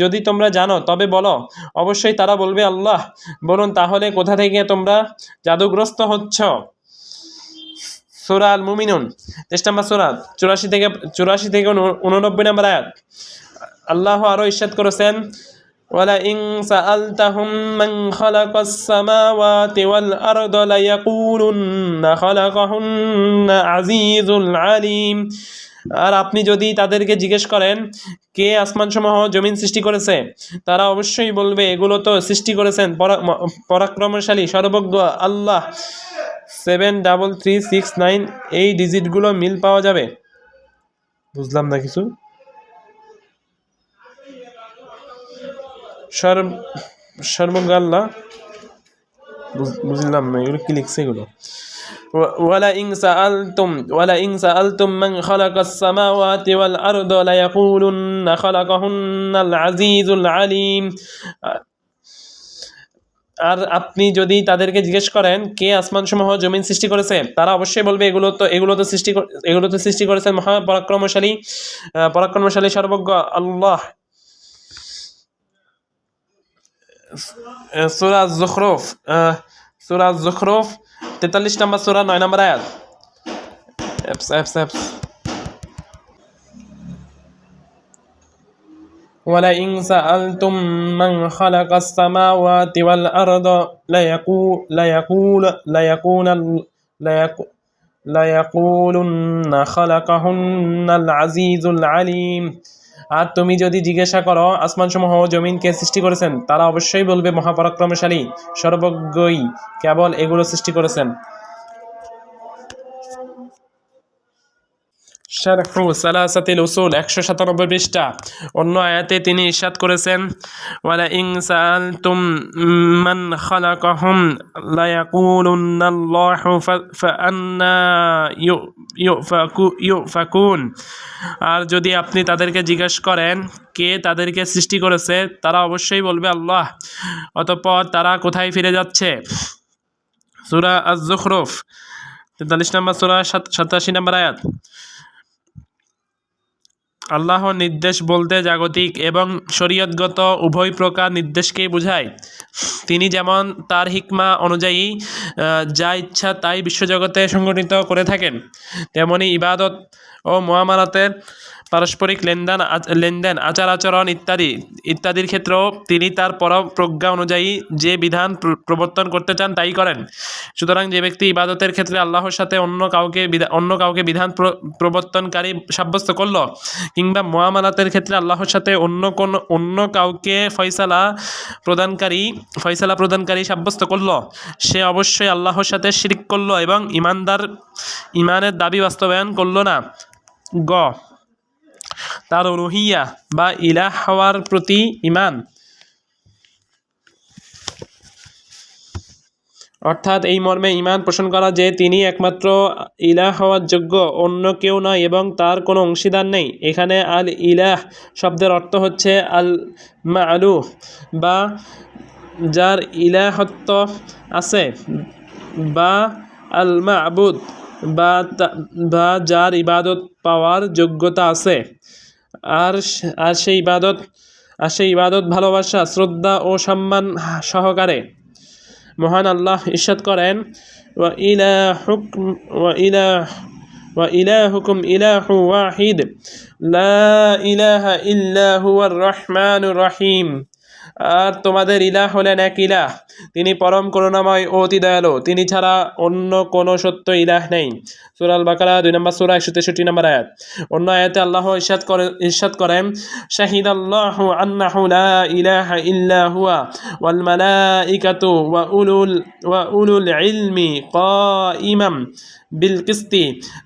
যদি তোমরা জানো তবে বলো। অবশ্যই তারা বলবে আল্লাহ। বলুন, তাহলে কোথা থেকে তোমরা জাদুগ্রস্ত হচ্ছ? সূরা আল মুমিনুন 23 নম্বর সূরা 84 থেকে 89 নম্বর আয়াত। আল্লাহ আরো ইরশাদ করেছেন, ওয়ালাইন সাআলতাহুম মান খালাকাস সামাওয়াতি ওয়াল আরদা লায়াকুলুন্না খালাকাহুন্না আজিজুল আলিম। আর আপনি যদি তাদেরকে জিজ্ঞেস করেন, কে আসমানসমূহ জমিন সৃষ্টি করেছে, তারা অবশ্যই বলবে, এগুলো তো সৃষ্টি করেছেন পরাক্রমশালী সর্বজ্ঞ আল্লাহ। 73369 এই ডিজিটগুলো মিল পাওয়া যাবে। বুঝলাম না কিছু। সর্বগাল্লা বুঝলাম না, এগুলো কি লিখছে এগুলো। ولئن سألتم من خلق السماوات والأرض ليقولن خلقهن العزيز العليم। আর আপনি যদি তাদেরকে জিজ্ঞেস করেন কে আসমানসমূহ জমিন সৃষ্টি করেছে, তারা অবশ্যই বলবে এগুলো তো সৃষ্টি করেছেন পরাক্রমশালী সর্বজ্ঞ আল্লাহ। সূরা যুখরুফ 43 নম্বর সূরা 9 নম্বর আয়াত। ولئن سألتم من خلق السماوات والأرض ليقولن خلقهن العزيز العليم। আর তুমি যদি জিজ্ঞাসা করো আসমানসমূহ জমিনকে সৃষ্টি করেছেন, তারা অবশ্যই বলবে মহাপরাক্রমশালী সর্বজ্ঞই কেবল এগুলো সৃষ্টি করেছেন। শারহু সালাসাতিল উসুল 197 পৃষ্ঠা। অন্য আয়াতে তিনি ইরশাদ করেছেন ওয়ালাইন সাআলতুম মান খালাকাহুম লায়াকুলুন্নাল্লাহু ফাআন্না ইউফাকুন। আর যদি আপনি তাদেরকে জিজ্ঞেস করেন কে তাদেরকে সৃষ্টি করেছে, তারা অবশ্যই বলবে আল্লাহ, অতঃপর তারা কোথায় ফিরে যাচ্ছে। সূরা আয-যুখরুফ 43 নম্বর সূরা 87 নম্বর আয়াত। আল্লাহর নির্দেশ বলতে জাগতিক এবং শরীয়তগত উভয় প্রকার নির্দেশকেই বোঝায়। তিনি যেমন তার হিকমা অনুযায়ী যা ইচ্ছা তাই বিশ্বজগতে সংগঠিত করে থাকেন, তেমনি ইবাদত ও মুআমালাতের পারস্পরিক লেনদেন আচার আচরণ ইত্যাদির ক্ষেত্রেও তিনি তার পরম প্রজ্ঞা অনুযায়ী যে বিধান প্রবর্তন করতে চান তাই করেন। সুতরাং যে ব্যক্তি ইবাদতের ক্ষেত্রে আল্লাহর সাথে অন্য কাউকে বিধান প্রবর্তনকারী সাব্যস্ত করল, কিংবা মুআমালাতের ক্ষেত্রে আল্লাহর সাথে অন্য কাউকে ফয়সালা প্রদানকারী সাব্যস্ত করল, সে অবশ্যই আল্লাহর সাথে শিরক করল এবং ইমানের দাবি বাস্তবায়ন করল না। তার উলুহিয়া বা ইলাহ হওয়ার প্রতি ঈমান, অর্থাৎ এই মর্মে ঈমান পোষণ করা যে তিনি একমাত্র ইলাহ হওয়ার যোগ্য, অন্য কেউ নয় এবং তার কোনো অংশীদার নেই। এখানে আল ইলাহ শব্দের অর্থ হচ্ছে আল মা'লুহ বা যার ইলাহত্ব আছে, বা আল মা'বুদ বা যার ইবাদত পাওয়ার যোগ্যতা আছে। আর সেই ইবাদত ভালোবাসা, শ্রদ্ধা ও সম্মান সহকারে। মহান আল্লাহ ইরশাদ করেন ওয়া ইলাহুকুম ইলাহু ওয়াহিদ লা ইলাহা ইল্লা হুয়ার রহমানুর রহিম। আর তোমাদের ইলাহ হলেন এক ইলাহ, তিনি পরম করুণাময় ও অতি দয়ালু, তিনি ছাড়া অন্য কোনো সত্য ইলাহ নেই। সূরা আল বাকারা 2 নম্বর সূরা 163 নম্বর আয়াত। অন্য আয়াতে আল্লাহ ইরশাদ করেন শাহিদাল্লাহু আন্নাহু লা ইলাহা ইল্লা হুয়া ওয়াল মালাইকাতু ওয়া উলুল ইলমি কাইমাম বিল কিসতি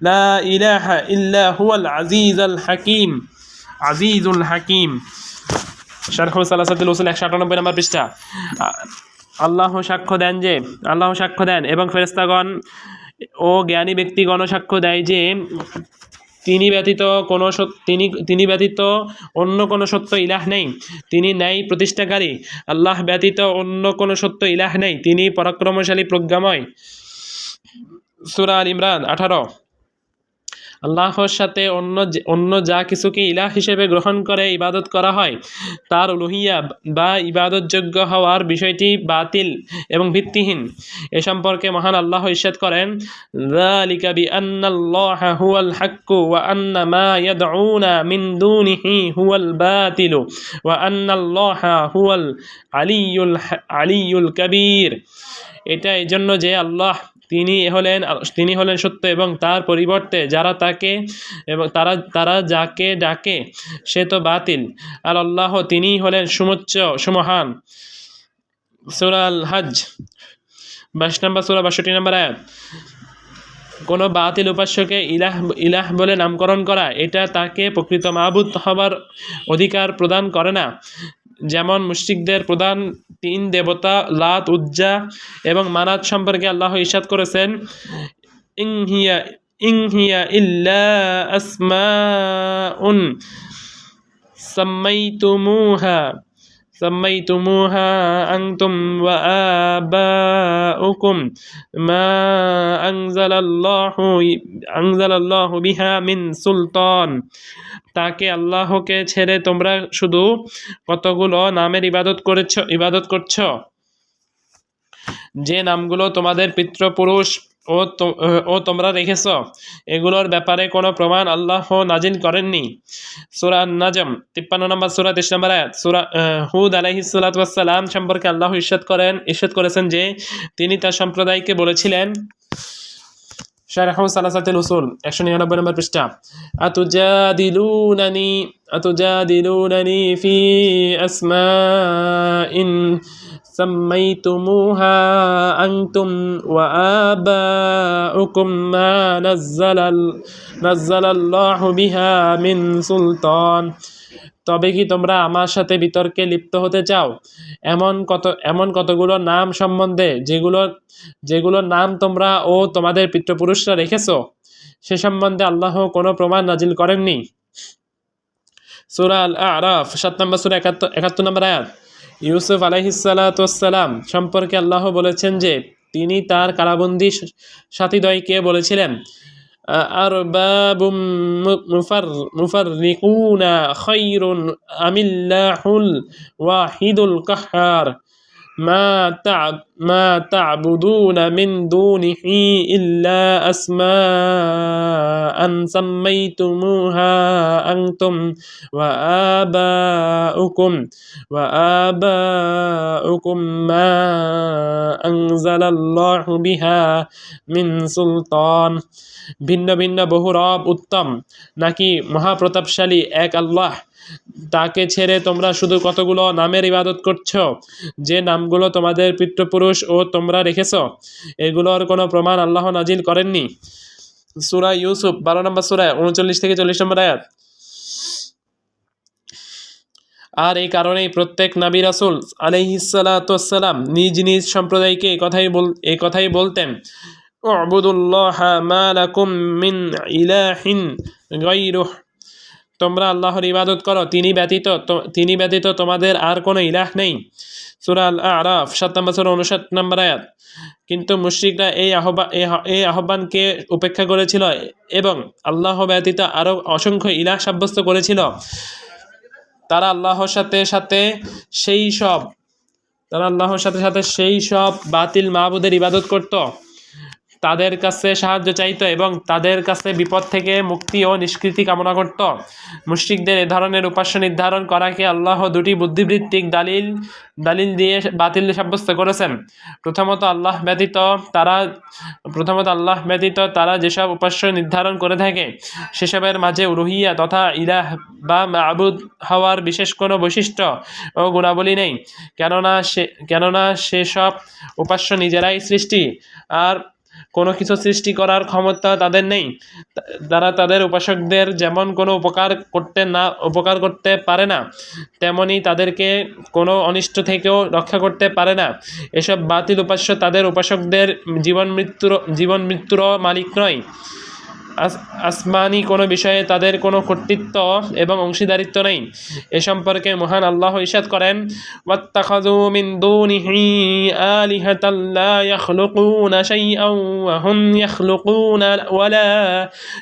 লা ইলাহা ইল্লা হুয়াল আজিজুল হাকিম। শারহু সালাসাতিল উসুল 198 নম্বর পৃষ্ঠা। আল্লাহ সাক্ষ্য দেন এবং ফেরেশতাগণ ও জ্ঞানী ব্যক্তিগণ সাক্ষ্য দেয় যে তিনি ব্যতীত অন্য কোনো সত্য ইলাহ নেই, তিনি ন্যায় প্রতিষ্ঠাকারী। আল্লাহ ব্যতীত অন্য কোনো সত্য ইলাহ নেই, তিনি পরাক্রমশালী প্রজ্ঞাময়। সূরা আল ইমরান 18। আল্লাহর সাথে অন্য যা কিছুকে ইলাহ হিসেবে গ্রহণ করে ইবাদত করা হয়, তার উলুহিয়া বা ইবাদতযোগ্য হওয়ার বিষয়টি বাতিল এবং ভিত্তিহীন। এ সম্পর্কে মহান আল্লাহ ইরশাদ করেন যালিকা বিআন্নাল্লাহা হুয়াল হাক্কু ওয়া আন্না মা ইয়াদউনা মিন দুনিহি হুয়াল বাতিলু ওয়া আন্নাল্লাহা হুয়াল আলিয়ুল কাবীর। এটা এই জন্য যে আল্লাহ তিনি হলেন সত্য এবং তার পরিবর্তে যারা তারা যাকে ডাকে সে তো বাতিল। আর আল্লাহ তিনিই হলেন সুমহান। সূরা আল হজ 22 নম্বর সূরা 62 নম্বর আয়াত। কোনো বাতিল উপাস্যকে ইলাহ বলে নামকরণ করা এটা তাকে প্রকৃত মাবুদ হবার অধিকার প্রদান করে না। যেমন মুশরিকদের প্রধান 3 দেবতা লাত, উজ্জা এবং মানাত সম্পর্কে আল্লাহ ইরশাদ করেছেন, ইন হিয়া ইল্লা আসমাউন সাম্মাইতুমুহা আনতুম ওয়া আবাউকুম মা আনজালাল্লাহু বিহা মিন সুলতান। তাকে আল্লাহকে ছেড়ে তোমরা শুধু কতগুলো নামের ইবাদত করছো, যে নামগুলো তোমাদের পিতৃপুরুষ ও তোমরা রেখেছ, এগুলোর ব্যাপারে কোনো প্রমাণ আল্লাহ নাজিল করেননি। সূরা নাজম 53 নম্বর সূরা 23 নম্বর আয়াত। সূরা হুদ আলাইহিস সালাতু ওয়াস সালাম সম্পর্কে আল্লাহ ইরশাদ করেছেন যে তিনি তার সম্প্রদায়কে বলেছিলেন, শারহু সালাসাতুল উসুল 199 নম্বর পৃষ্ঠা, আতুজাদিলুনানি ফি আসমাইন সাম্মাইতুমুহা আনতুম ওয়া আবাউকুম মা নাজ্জালাল্লাহু বিহা মিন সুলতান। তবে কি তোমরা আমার সাথে বিতর্কে লিপ্ত হতে চাও এমন কতগুলো নাম সম্বন্ধে যেগুলোর নাম তোমরা ও তোমাদের পিতৃপুরুষরা রেখেছো, সে সম্বন্ধে আল্লাহ কোনো প্রমাণ নাজিল করেননি। সূরা আল আরাফ 7 নম্বর সূরা 71 নম্বর আয়াত। ইউসুফ আলাইহিস সালাতু ওয়াস সালাম সম্পর্কে আল্লাহ বলেছেন যে তিনি তার কারাবন্দী সাথীদ্বয়কে বলেছিলেন, আরবাবুম মুফাররিকুনা খায়রুন আমিল্লাহুল ওয়াহিদুল কাহ্হার মা তা'বুদুনা মিন দুনিহি ইল্লা আসমাআন সাম্মাইতুমুহা আনতুম ওয়া আবাউকুম মা আনজালাল্লাহু বিহা মিন সুলতান। ভিন্ন ভিন্ন বহু রব উত্তম নাকি মহাপ্রতাপশালী এক আল্লাহ, তাকে ছেড়ে তোমরা শুধু কতগুলো নামের ইবাদত করছো, যে নামগুলো তোমাদের পিতৃপুরুষ ও তোমরা রেখেছ, এগুলোর কোনো প্রমাণ আল্লাহ নাজিল করেননি। সূরা ইউসুফ 12 নম্বর সূরা 39 থেকে 40 নম্বর আয়াত। আর এই কারণেই প্রত্যেক নবী রাসূল আলাইহিস সালাতু ওয়াস সালাম নিজ নিজ সম্প্রদায়কে এই কথাই বলতেন, উ'বুদুল্লাহা মা লাকুম মিন ইলাহিন গায়রুহ। তোমরা আল্লাহর ইবাদত করো, তিনি ব্যতীত তোমাদের আর কোনো ইলাহ নেই। সূরা আল আরাফ 7 নম্বর সূরা 59 নম্বর আয়াত। কিন্তু মুশরিকরা এই আহ্বানকে উপেক্ষা করেছিল এবং আল্লাহ ব্যতীত আরও অসংখ্য ইলাহ সাব্যস্ত করেছিল। তারা আল্লাহর সাথে সাথে সেই সব বাতিল মাবুদের ইবাদত করত, তাদের কাছে সাহায্য চাইত এবং তাদের কাছে বিপদ থেকে মুক্তি ও নিষ্কৃতি কামনা করত। মুশরিকদের এ ধরনের উপাস্য নির্ধারণ করাকে আল্লাহ 2টি বুদ্ধিবৃত্তিক দালিল দিয়ে বাতিল সাব্যস্ত করেছেন। প্রথমত আল্লাহ ব্যতীত তারা যেসব উপাস্য নির্ধারণ করে থাকে সেসবের মাঝে উলুহিয়া তথা ইলাহ বা মাবুদ হওয়ার বিশেষ কোনো বৈশিষ্ট্য ও গুণাবলী নেই, কেননা সেসব উপাস্য নিজেরাই সৃষ্টি, আর কোনো কিছু সৃষ্টি করার ক্ষমতা তাদের নেই। তারা তাদের উপাসকদের যেমন কোনো উপকার করতে পারে না, তেমনি তাদেরকে কোনো অনিষ্ট থেকেও রক্ষা করতে পারে না। এসব বাতিল উপাস্য তাদের উপাসকদের জীবন মৃত্যুর মালিক নয়। আসমানি কোনো বিষয়ে তাদের কোনো কর্তৃত্ব এবং অংশীদারিত্ব নেই। এ সম্পর্কে মহান আল্লাহ ইরশাদ করেন, ওয়াত্তাখাযু মিন দুনিহি আলিহাতান লা ইয়াখলুকুনা শাইআন ওয়া হুম ইয়াখলুকুনা ওয়া লা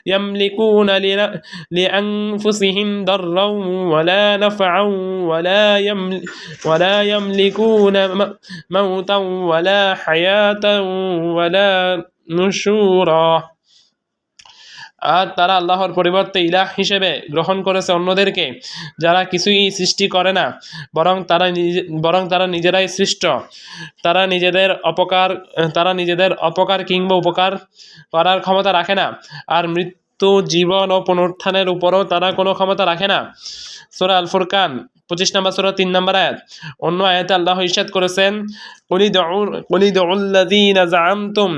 ইয়ামলিকুনা লিআনফুসিহিম দাররান ওয়া লা নাফআন ওয়া লা ইয়ামলিকুনা মাউতান ওয়া লা হায়াতান ওয়া লা নুশুরা। আর তারা আল্লাহর পরিবর্তে ইলাহ হিসেবে গ্রহণ করেছে অন্যদেরকে, যারা কিছুই সৃষ্টি করে না, বরং তারা নিজেরাই সৃষ্ট। তারা নিজেদের অপকার কিংবা উপকার করার ক্ষমতা রাখে না, আর মৃত্যু, জীবন ও পুনরুত্থানের উপরও তারা কোনো ক্ষমতা রাখে না। সূরা আল ফুরকান 25 নম্বর সূরা 3 নম্বর আয়াত। অন্য আয়াতে আল্লাহ ইরশাদ করেছেন, কুলিদউল্লাযীনা যাআমতুম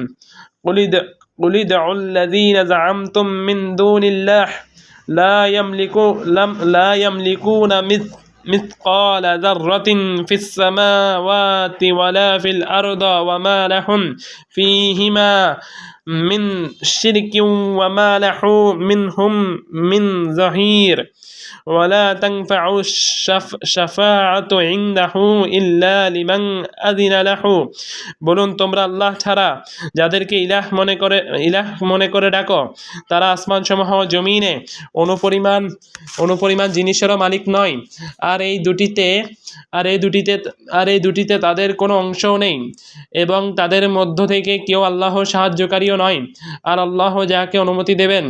কুলিদউল্লাযীনা যাআমতুম মিন দুনিল্লাহ لا يملكون مثقال ذرة في السماوات ولا في الأرض وما لهم فيهما من شرك وما له منهم من ظهير ولا تنفع الشفاعة عنده إلا لمن أذن له। বলুন তোমরা আল্লাহ ছাড়া যাদেরকে ইলাহ মনে করে ডাকো তারা আসমান সমূহ জমিনে অনুপরিমাণ জিনিসেরও মালিক নয়, আর এই দুটিতে তাদের কোনো অংশও নেই এবং তাদের মধ্য থেকে কেউ আল্লাহর সাহায্যকারীও নয়। আর আল্লাহ যাকে অনুমতি দেবেন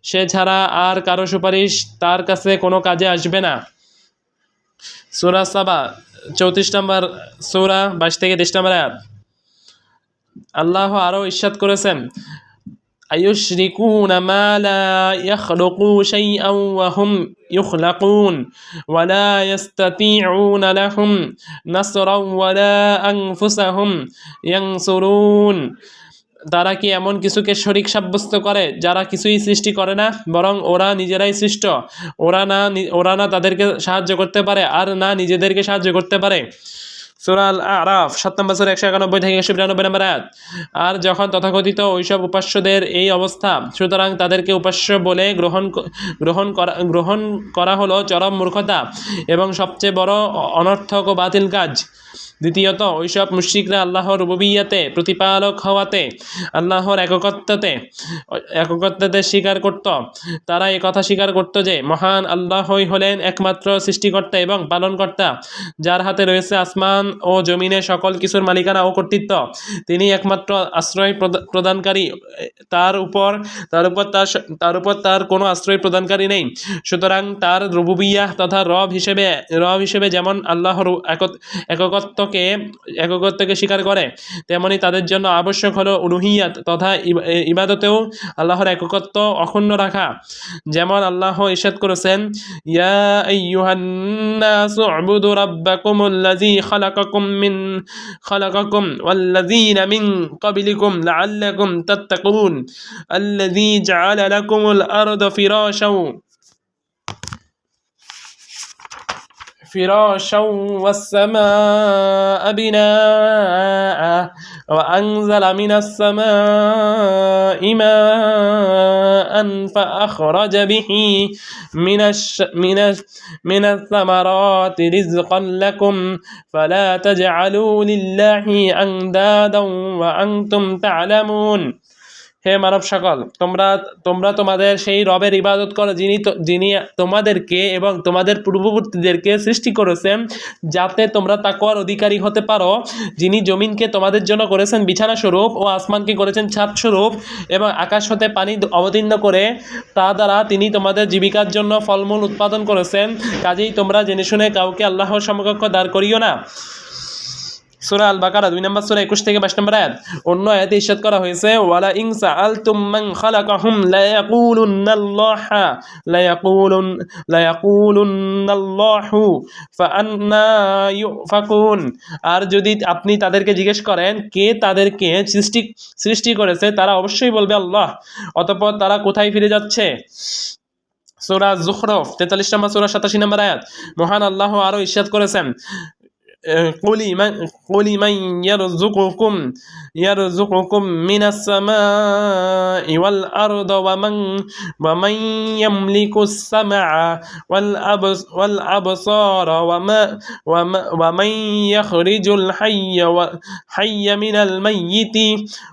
সে ছাড়া আর কারো সুপারিশ তার কাছে কোনো কাজে আসবে না। সূরা সাবা 34 নম্বর সূরা 22 থেকে 23 নম্বর আয়াত। আল্লাহ আরও ইরশাদ করেছেন, আয়ুশরিকুনা মা লা ইয়াখলুকু শাইআন ওয়া হুম ইখলাকুন ওয়া লা ইস্তাতিউনা লাহুম নাসরান ওয়া লা আনফুসাহুম ইয়ানসুরুন। তারা কি এমন কিছুকে শরীক সাব্যস্ত করে যারা কিছুই সৃষ্টি করে না, বরং ওরা নিজেরাই সৃষ্ট। ওরা না তাদেরকে সাহায্য করতে পারে আর না নিজেদেরকে সাহায্য করতে পারে। সূরা আল আরাফ 7 নম্বর সূরা 191 থেকে 192 নম্বর আয়াত। আর যখন তথাকথিত ওইসব উপাস্যদের এই অবস্থা, সুতরাং তাদেরকে উপাস্য বলে গ্রহণ করা হলো চরম মূর্খতা এবং সবচেয়ে বড় অনর্থক ও বাতিল কাজ। দ্বিতীয়ত, ওইসব মুশরিকরা আল্লাহর রুবুবিয়্যাতে প্রতিপালক হওয়াতে আল্লাহর একত্বতে স্বীকার করত। তারা এই কথা স্বীকার করত যে মহান আল্লাহই হলেন একমাত্র সৃষ্টিকর্তা এবং পালনকর্তা, যার হাতে রয়েছে আসমান ও জমিনের সকল কিছুর মালিকানা ও কর্তৃত্ব। তিনি একমাত্র আশ্রয় প্রদানকারী, তার উপর তার কোনো আশ্রয় প্রদানকারী নেই। সুতরাং তার রুবুবিয়্যাহ তথা রব হিসেবে যেমন আল্লাহর একত্বকে স্বীকার করে, তেমনি তাদের জন্য আবশ্যক হলো উলুহিয়াত তথা ইবাদতেও আল্লাহর একত্ব অক্ষুণ্ণ রাখা। যেমন আল্লাহ ইরশাদ করেছেন, ইয়া আইয়ুহান নাসু উবুদু রাব্বাকুমুল্লাযী খালাকাকুম ওয়াল্লাযীনা মিন ক্বাবলিকুম লাআল্লাকুম তাত্তাকুন আল্লাযী জাআলা লাকুমুল আরদা فراشا والسماء بناء وأنزل من السماء ماء فأخرج به من الثمرات رزقا لكم فلا تجعلوا لله أندادا وأنتم تعلمون। হে মানব সকল, তোমরা তোমাদের সেই রবের ইবাদত করো যিনি তোমাদেরকে এবং তোমাদের পূর্ববর্তীদেরকে সৃষ্টি করেছেন যাতে তোমরা তাকওয়ার অধিকারী হতে পারো, যিনি জমিনকে তোমাদের জন্য করেছেন বিছানা স্বরূপ ও আসমানকে করেছেন ছাদ স্বরূপ এবং আকাশ হতে পানি অবতীর্ণ করে তা দ্বারা তিনি তোমাদের জীবিকার জন্য ফলমূল উৎপাদন করেছেন। কাজেই তোমরা জেনে শুনে কাউকে আল্লাহর সমকক্ষ দাঁড় করিও না। সূরা আল বাকারা 2 নম্বর সূরা 21 থেকে 22 নম্বর আয়াত। অন্য আয়াতে ইরশাদ করা হয়েছে, ওয়ালা ইন সাআলতুম মান খালাকাহুম লা ইয়াকুলুন্নাল্লাহু ফাআন্না ইউফাকুন। আর যদি আপনি তাদেরকে জিজ্ঞেস করেন কে তাদেরকে সৃষ্টি করেছে, তারা অবশ্যই বলবে আল্লাহ। অতঃপর তারা কোথায় ফিরে যাচ্ছে? সূরা যুখরুফ 43 নম্বর সূরা 87 নম্বর আয়াত। মহান আল্লাহ আরো ইরশাদ করেছেন, قل من يرزقكم من السماء والأرض ومن يملك السمع والأبصار ومن يخرج الحي من الميت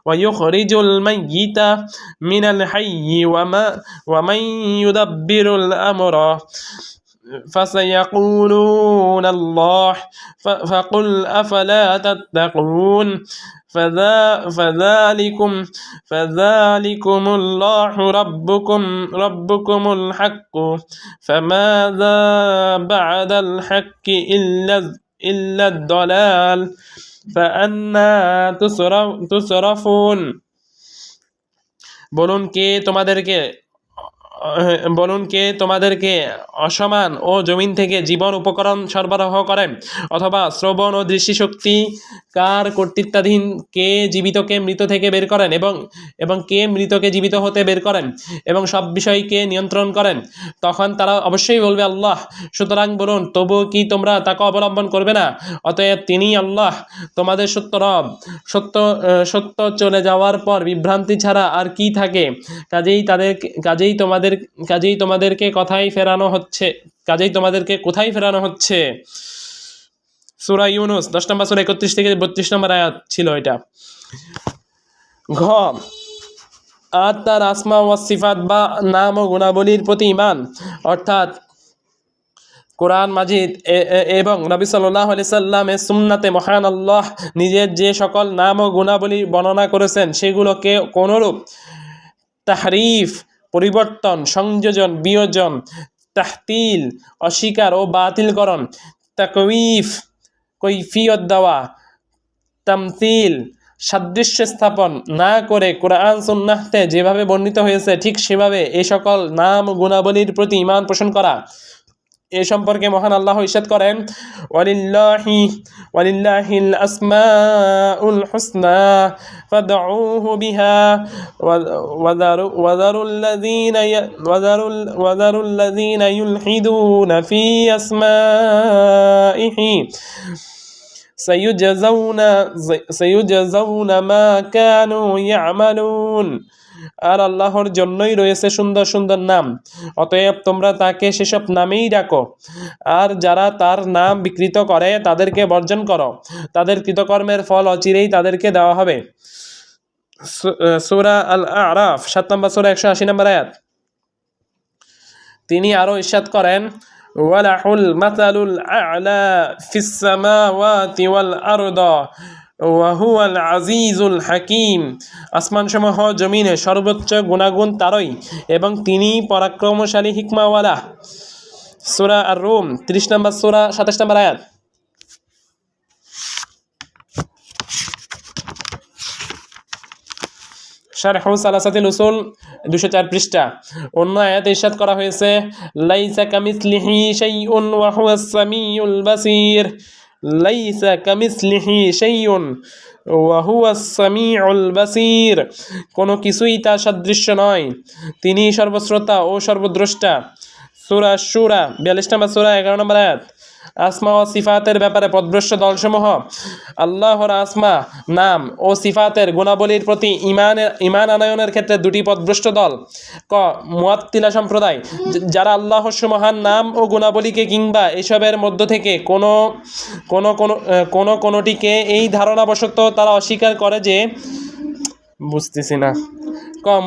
ويخرج الميت من الحي ومن يدبر الأمر فسيقولون الله فقل أفلا تتقون فذلكم الله ربكم الحق فماذا بعد الحق إلا الضلال فأنا تصرفون। বলুন কে তোমাদেরকে বলুন কে তোমাদেরকে আসমান ও জমিন থেকে জীবন উপকরণ সরবরাহ করেন, অথবা শ্রবণ ও দৃষ্টিশক্তি কার কর্তৃত্বাধীন, কে জীবিতকে মৃত থেকে বের করেন এবং কে মৃতকে জীবিত হতে বের করেন এবং সব বিষয়কে নিয়ন্ত্রণ করেন। তখন তারা অবশ্যই বলবে আল্লাহ। সুতরাং বলুন, তবু কি তোমরা তাকে অবলম্বন করবে না? অতএব তিনি আল্লাহ, তোমাদের সত্য রব। সত্য চলে যাওয়ার পর বিভ্রান্তি ছাড়া আর কি থাকে? কাজেই তোমাদেরকে কোথায় ফেরানো হচ্ছে? সূরা ইউনূস 10 নম্বর সূরা 31 থেকে 32 নম্বর আয়াত ছিল এটা। ঘ, আর তার আসমা ওয়া সিফাত বা নাম ও গুণাবলীর প্রতি ঈমান, অর্থাৎ কোরআন মাজিদ এবং নবী সাল্লাল্লাহু আলাইহি সাল্লামের সুন্নাতে মহান আল্লাহ নিজের যে সকল নাম ও গুণাবলী বর্ণনা করেছেন সেগুলোকে কোনরূপ তাহরিফ, পরিবর্তন, সংযোজন, বিয়োজন, তাহতিল, অস্বীকার ও বাতিলকরণ, তাকয়ীফ, কৈফিয়ত দেওয়া, তামথিল, সাদৃশ্য স্থাপন না করে কোরআন সুন্নাহতে যেভাবে বর্ণিত হয়েছে ঠিক সেভাবে এই সকল নাম গুণাবলীর প্রতি ঈমান পোষণ করা। এ সম্পর্কে মহান আল্লাহ ইরশাদ করেন, ওয়ালিল্লাহিল আসমাউল হুসনা ফাদউহু বিহা ওয়াযারুল্লাযীনা ইউলহিদুনা ফি আসমাইহি সাইয়ুজাযাউনা মা কানু ইয়ামালুন। আর আল্লাহর জন্যই রয়েছে সুন্দর সুন্দর নাম, অতএব তোমরা তাকে সেসব নামেই ডাকো। আর যারা তার নাম বিকৃত করে তাদেরকে বর্জন করো, তাদের কৃতকর্মের ফল অচিরেই তাদেরকে দেওয়া হবে। সূরা আল আরাফ 7 নম্বর সূরা 180 নম্বর আয়াত। তিনি আরো ইরশাদ করেন, ওয়ালাহুল মাসালুল আ'লা ফিস সামাওয়াতি ওয়াল আরদা ওয়া হুয়াল আজিজুল হাকিম। আসমানসমূহ জমিনে সর্বোচ্চ গুণাগুণ তারই এবং তিনি পরাক্রমশালী হিকমাওয়ালা। সূরা আর-রুম 30 নম্বর সূরা 27 নম্বর আয়াত। শারহু সালাসাতিল উসুল 204 পৃষ্ঠা। অন্য আয়াতে ইরশাদ করা হয়েছে, লাইসা কামিসলিহি শাইউন ওয়া হুয়াস সামিউল বাসীর। লাইসা কামিসলিহি শাইউন ওয়া হুয়াস সামিউল বাসীর, কোনো কিছুই তার সাদৃশ্য নয়, তিনি সর্বশ্রোতা ও সর্বদ্রষ্টা। সূরা আশ-শূরা 42 নম্বর সূরা 11 নম্বর আয়াত। আসমা ও সিফাতের ব্যাপারে পদভ্রষ্ট দলসমূহ আল্লাহর আসমা, নাম ও সিফাতের গুণাবলীর প্রতি ঈমান আনয়নের ক্ষেত্রে দুটি পদভ্রষ্ট দল। ক, মুআত্তিলা সম্প্রদায়, যারা আল্লাহর সুমহান নাম ও গুণাবলীকে কিংবা এসবের মধ্য থেকে কোনোটিকে এই ধারণাবশত তারা অস্বীকার করে যে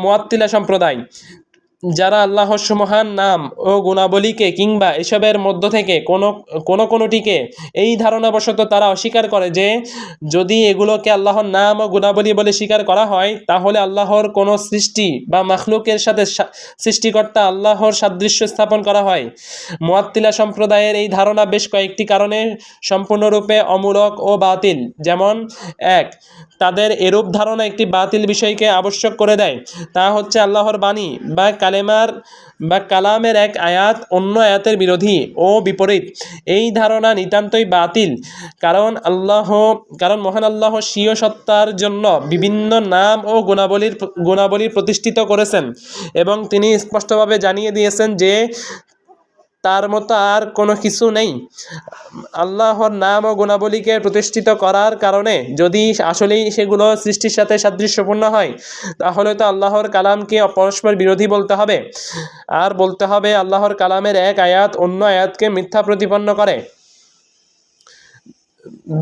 মুআত্তিলা সম্প্রদায়, যারা আল্লাহর সুমহান নাম ও গুণাবলীকে কিংবা এসবের মধ্য থেকে কোনোটিকে এই ধারণাবশত তারা অস্বীকার করে যে যদি এগুলোকে আল্লাহর নাম ও গুণাবলী বলে স্বীকার করা হয় তাহলে আল্লাহর কোনো সৃষ্টি বা মাখলুকের সাথে সৃষ্টিকর্তা আল্লাহর সাদৃশ্য স্থাপন করা হয়। মুআত্তিলা সম্প্রদায়ের এই ধারণা বেশ কয়েকটি কারণে সম্পূর্ণরূপে অমূলক ও বাতিল। যেমন, 1, তাদের এরূপ ধারণা একটি বাতিল বিষয়কে আবশ্যক করে দেয়, তা হচ্ছে আল্লাহর বাণী বা কালামের এক আয়াত অন্য আয়াতের বিরোধী ও বিপরীত। এই ধারণা নিতান্তই বাতিল, কারণ মহান আল্লাহ স্বীয় সত্তার জন্য বিভিন্ন নাম ও গুণাবলী প্রতিষ্ঠিত করেছেন এবং তিনি স্পষ্টভাবে জানিয়ে দিয়েছেন যে তার মতো আর কোনো কিছু নেই। আল্লাহর নাম ও গুণাবলীকে প্রতিষ্ঠিত করার কারণে যদি আসলেই সেগুলো সৃষ্টির সাথে সাদৃশ্যপূর্ণ হয় তাহলে তো আল্লাহর কালামকে পরস্পর বিরোধী বলতে হবে, আর বলতে হবে আল্লাহর কালামের এক আয়াত অন্য আয়াতকে মিথ্যা প্রতিপন্ন করে।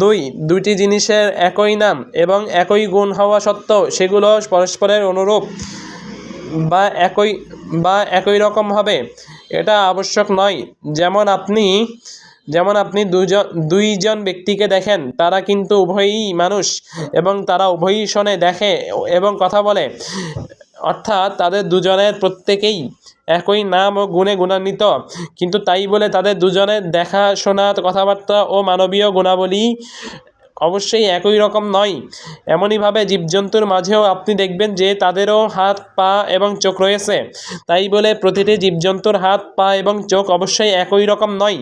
2, দুইটি জিনিসের একই নাম এবং একই গুণ হওয়া সত্ত্বেও সেগুলো পরস্পরের অনুরূপ বা একই রকম হবে এটা আবশ্যক নয়। যেমন আপনি দুইজন ব্যক্তিকে দেখেন, তারা কিন্তু উভয়ই মানুষ এবং তারা উভয়ই শোনে, দেখে এবং কথা বলে, অর্থাৎ তাদের দুজনের প্রত্যেকেই একই নাম ও গুণে গুণান্বিত, কিন্তু তাই বলে তাদের দুজনের দেখা, শোনা, কথাবার্তা ও মানবীয় গুণাবলী অবশ্যই একই রকম নয়। এমনইভাবে জীবজন্তুর মাঝেও আপনি দেখবেন যে তাদেরও হাত, পা এবং চোখ রয়েছে। তাই বলে প্রতিটি জীবজন্তুর হাত, পা এবং চোখ অবশ্যই একই রকম নয়।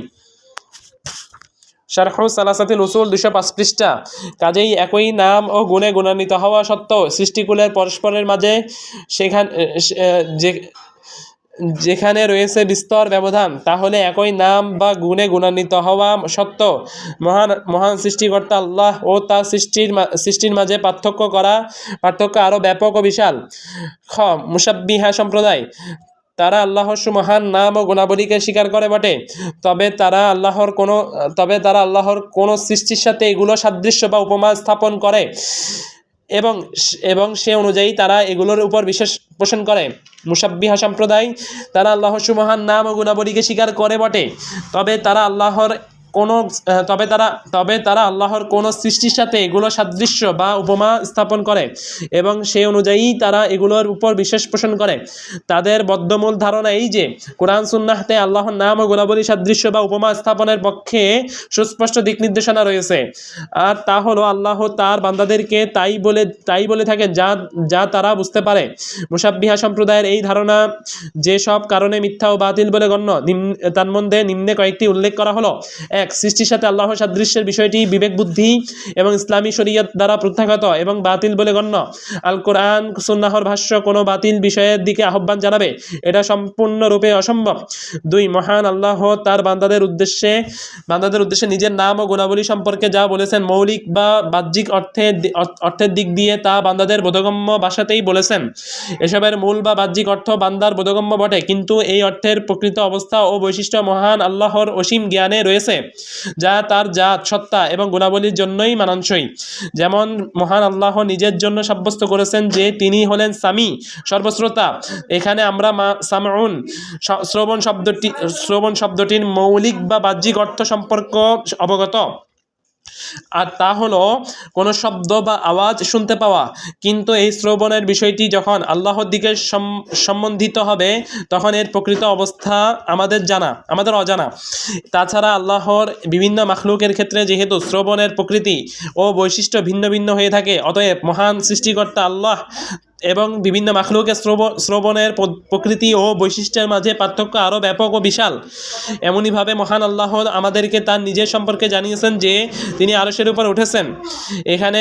শারহু সালাসাতিল উসুল 205 পৃষ্ঠা। কাজেই একই নাম ও গুণে গুণান্বিত হওয়া সত্ত্বেও সৃষ্টিকুলের পরস্পরের মাঝে যেখানে রয়েছে বিস্তর ব্যবধান, তাহলে একই নাম বা গুণে গুণান্বিত হওয়া সত্ত্বেও মহান সৃষ্টিকর্তা আল্লাহ ও তার সৃষ্টির মাঝে পার্থক্য আরও ব্যাপক ও বিশাল। মুশাব্বিহা সম্প্রদায়, তারা আল্লাহর সুমহান নাম ও গুণাবলীকে স্বীকার করে বটে, তবে তারা আল্লাহর কোনো সৃষ্টির সাথে এগুলো সাদৃশ্য বা উপমা স্থাপন করে এবং সে অনুযায়ী তারা এগুলোর উপর বিশ্বাস পোষণ করে। মুশাব্বিহা সম্প্রদায়, তারা আল্লাহর সুমহান নাম ও গুণাবলীকে স্বীকার করে বটে, তবে তারা আল্লাহর কোনো সৃষ্টির সাথে এগুলো সাদৃশ্য বা উপমা স্থাপন করে এবং সেই অনুযায়ী তারা এগুলোর উপর বিশ্বাস পোষণ করে। তাদের বদ্ধমূল ধারণা এই যে কোরআন সুন্নাহতে আল্লাহর নাম ও গুণাবলী সাদৃশ্য বা উপমা স্থাপনের পক্ষে সুস্পষ্ট দিক নির্দেশনা রয়েছে, আর তা হলো আল্লাহ তার বান্দাদেরকে তাই বলে থাকেন যা তারা বুঝতে পারে। মুশাব্বিহা সম্প্রদায়ের এই ধারণা যে সব কারণে মিথ্যা ও বাতিল বলে গণ্য, তার মধ্যে নিম্নে কয়েকটি উল্লেখ করা হলো। 1. সৃষ্টির সাথে আল্লাহর সাদৃশ্যের বিষয়টি বিবেক বুদ্ধি এবং ইসলামী শরীয়ত দ্বারা প্রত্যাখ্যাত এবং বাতিল বলে গণ্য। আল কোরআন সুন্নাহর ভাষ্য কোনো বাতিল বিষয়ের দিকে আহ্বান জানাবে, এটা সম্পূর্ণরূপে অসম্ভব। 2. মহান আল্লাহ তার বান্দাদের উদ্দেশ্যে নিজের নাম ও গুণাবলী সম্পর্কে যা বলেছেন, মৌলিক বা বাহ্যিক অর্থের দিক দিয়ে তা বান্দাদের বোধগম্য ভাষাতেই বলেছেন। এসবের মূল বা বাহ্যিক অর্থ বান্দার বোধগম্য বটে, কিন্তু এই অর্থের প্রকৃত অবস্থা ও বৈশিষ্ট্য মহান আল্লাহর অসীম জ্ঞানে রয়েছে, যা তার জাত, সত্তা এবং গুণাবলীর জন্যই মানানসই। যেমন মহান আল্লাহ নিজের জন্য সাব্যস্ত করেছেন যে তিনি হলেন সামি, সর্বশ্রোতা। এখানে আমরা সামউন শ্রবণ শব্দটির মৌলিক বা বাহ্যিক অর্থ সম্পর্ক অবগত, আর তা হলো কোনো শব্দ বা আওয়াজ শুনতে পাওয়া। কিন্তু এই শ্রবণের বিষয়টি যখন আল্লাহর দিকে সম্বন্ধিত হবে, তখন এর প্রকৃত অবস্থা আমাদের অজানা। তাছাড়া আল্লাহর বিভিন্ন মাখলুকের ক্ষেত্রে যেহেতু শ্রবণের প্রকৃতি ও বৈশিষ্ট্য ভিন্ন ভিন্ন হয়ে থাকে, অতএব মহান সৃষ্টিকর্তা আল্লাহ এবং বিভিন্ন মাখলুকের শ্রবণের প্রকৃতি ও বৈশিষ্ট্যের মাঝে পার্থক্য আরও ব্যাপক ও বিশাল। এমনইভাবে মহান আল্লাহ আমাদেরকে তার নিজের সম্পর্কে জানিয়েছেন যে তিনি আরশের উপর উঠেছেন। এখানে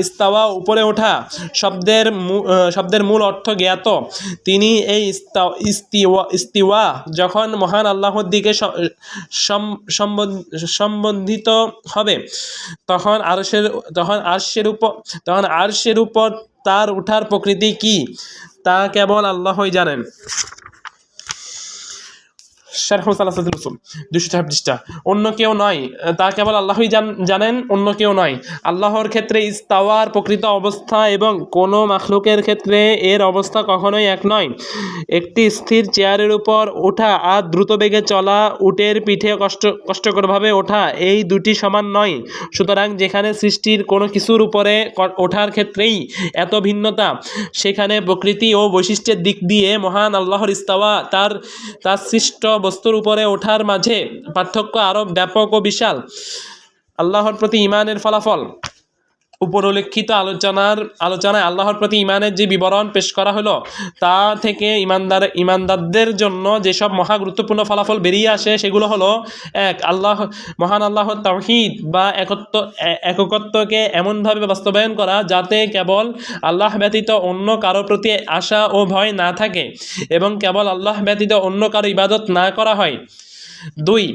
ইস্তাওয়া উপরে ওঠা শব্দের মূল অর্থ জ্ঞাত। তিনি এই ইস্তিওয়া যখন মহান আল্লাহর দিকে সম্বন্ধিত হবে, তখন আরশের উপর তার উঠার প্রকৃতি কি তা কেবল আল্লাহই জানেন। শারহু সালাসাতুল উসুল 206 পৃষ্ঠা। অন্য কেউ নয়, তা কেবল আল্লাহই জানেন, অন্য কেউ নয়। আল্লাহর ক্ষেত্রে ইস্তাওয়ার প্রকৃত অবস্থা এবং কোনো মাখলুকের ক্ষেত্রে এর অবস্থা কখনোই এক নয়। একটি স্থির চেয়ারের উপর ওঠা আর দ্রুত বেগে চলা, উটের পিঠে কষ্টকরভাবে ওঠা, এই দুটি সমান নয়। সুতরাং যেখানে সৃষ্টির কোনো কিছুর উপরে ওঠার ক্ষেত্রেই এত ভিন্নতা, সেখানে প্রকৃতি ও বৈশিষ্ট্যের দিক দিয়ে মহান আল্লাহর ইস্তাওয়া তার সৃষ্ট বস্তুর উপরে ওঠার মাঝে পার্থক্য আরো ব্যাপক ও বিশাল। আল্লাহর প্রতি ঈমানের ফলাফল। উপরোল্লেখিত আলোচনায় আল্লাহর প্রতি ঈমানের যে বিবরণ পেশ করা হলো, তা থেকে ঈমানদারদের জন্য যেসব মহা গুরুত্বপূর্ণ ফলাফল বেরিয়ে আসে সেগুলো হলো: 1. মহান আল্লাহর তাওহীদ বা একত্বকে এমনভাবে বাস্তবায়ন করা যাতে কেবল আল্লাহ ব্যতীত অন্য কারো প্রতি আশা ও ভয় না থাকে এবং কেবল আল্লাহ ব্যতীত অন্য কারো ইবাদত না করা হয়। 2.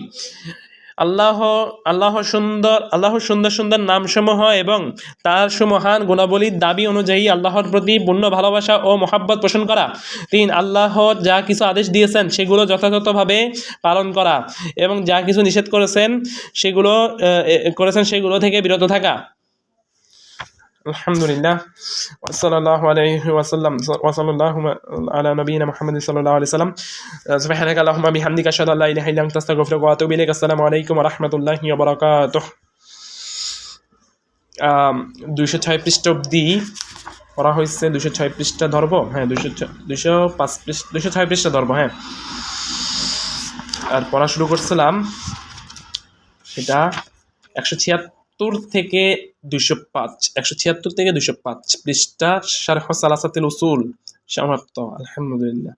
আল্লাহর সুন্দর সুন্দর নামসমূহ এবং তার সুমহান গুণাবলীর দাবি অনুযায়ী আল্লাহর প্রতি পূর্ণ ভালোবাসা ও মহাব্বত পোষণ করা। 3. আল্লাহ যা কিছু আদেশ দিয়েছেন সেগুলো যথাযথভাবে পালন করা এবং যা কিছু নিষেধ করেছেন সেগুলো থেকে বিরত থাকা। আলহামদুলিল্লাহ, সাল্লাল্লাহু আলাইহি ওয়াসাল্লাম, সাল্লাল্লাহু আলা নবিয়িনা মুহাম্মদ সাল্লাল্লাহু আলাইহি ওয়াসাল্লাম। সুবহানাকা আল্লাহুম্মা বিহামদিকা আশহাদু আল্লা ইলাহা ইল্লা আনতা আস্তাগফিরুকা ওয়া আতুবু ইলাইক। আসসালামু আলাইকুম ওয়া রাহমাতুল্লাহি ওয়া বারাকাতুহু। 206 পৃষ্ঠা অবধি পড়া হয়েছে। 206 পৃষ্ঠা ধরবো? হ্যাঁ, 206 পৃষ্ঠা ধরবো। হ্যাঁ, আর পড়া শুরু করছিলাম সেটা 176 176 থেকে 205, 176 থেকে 205 পৃষ্ঠা শারহ সালাসাতিল উসুল সমাপ্ত। আলহামদুলিল্লাহ।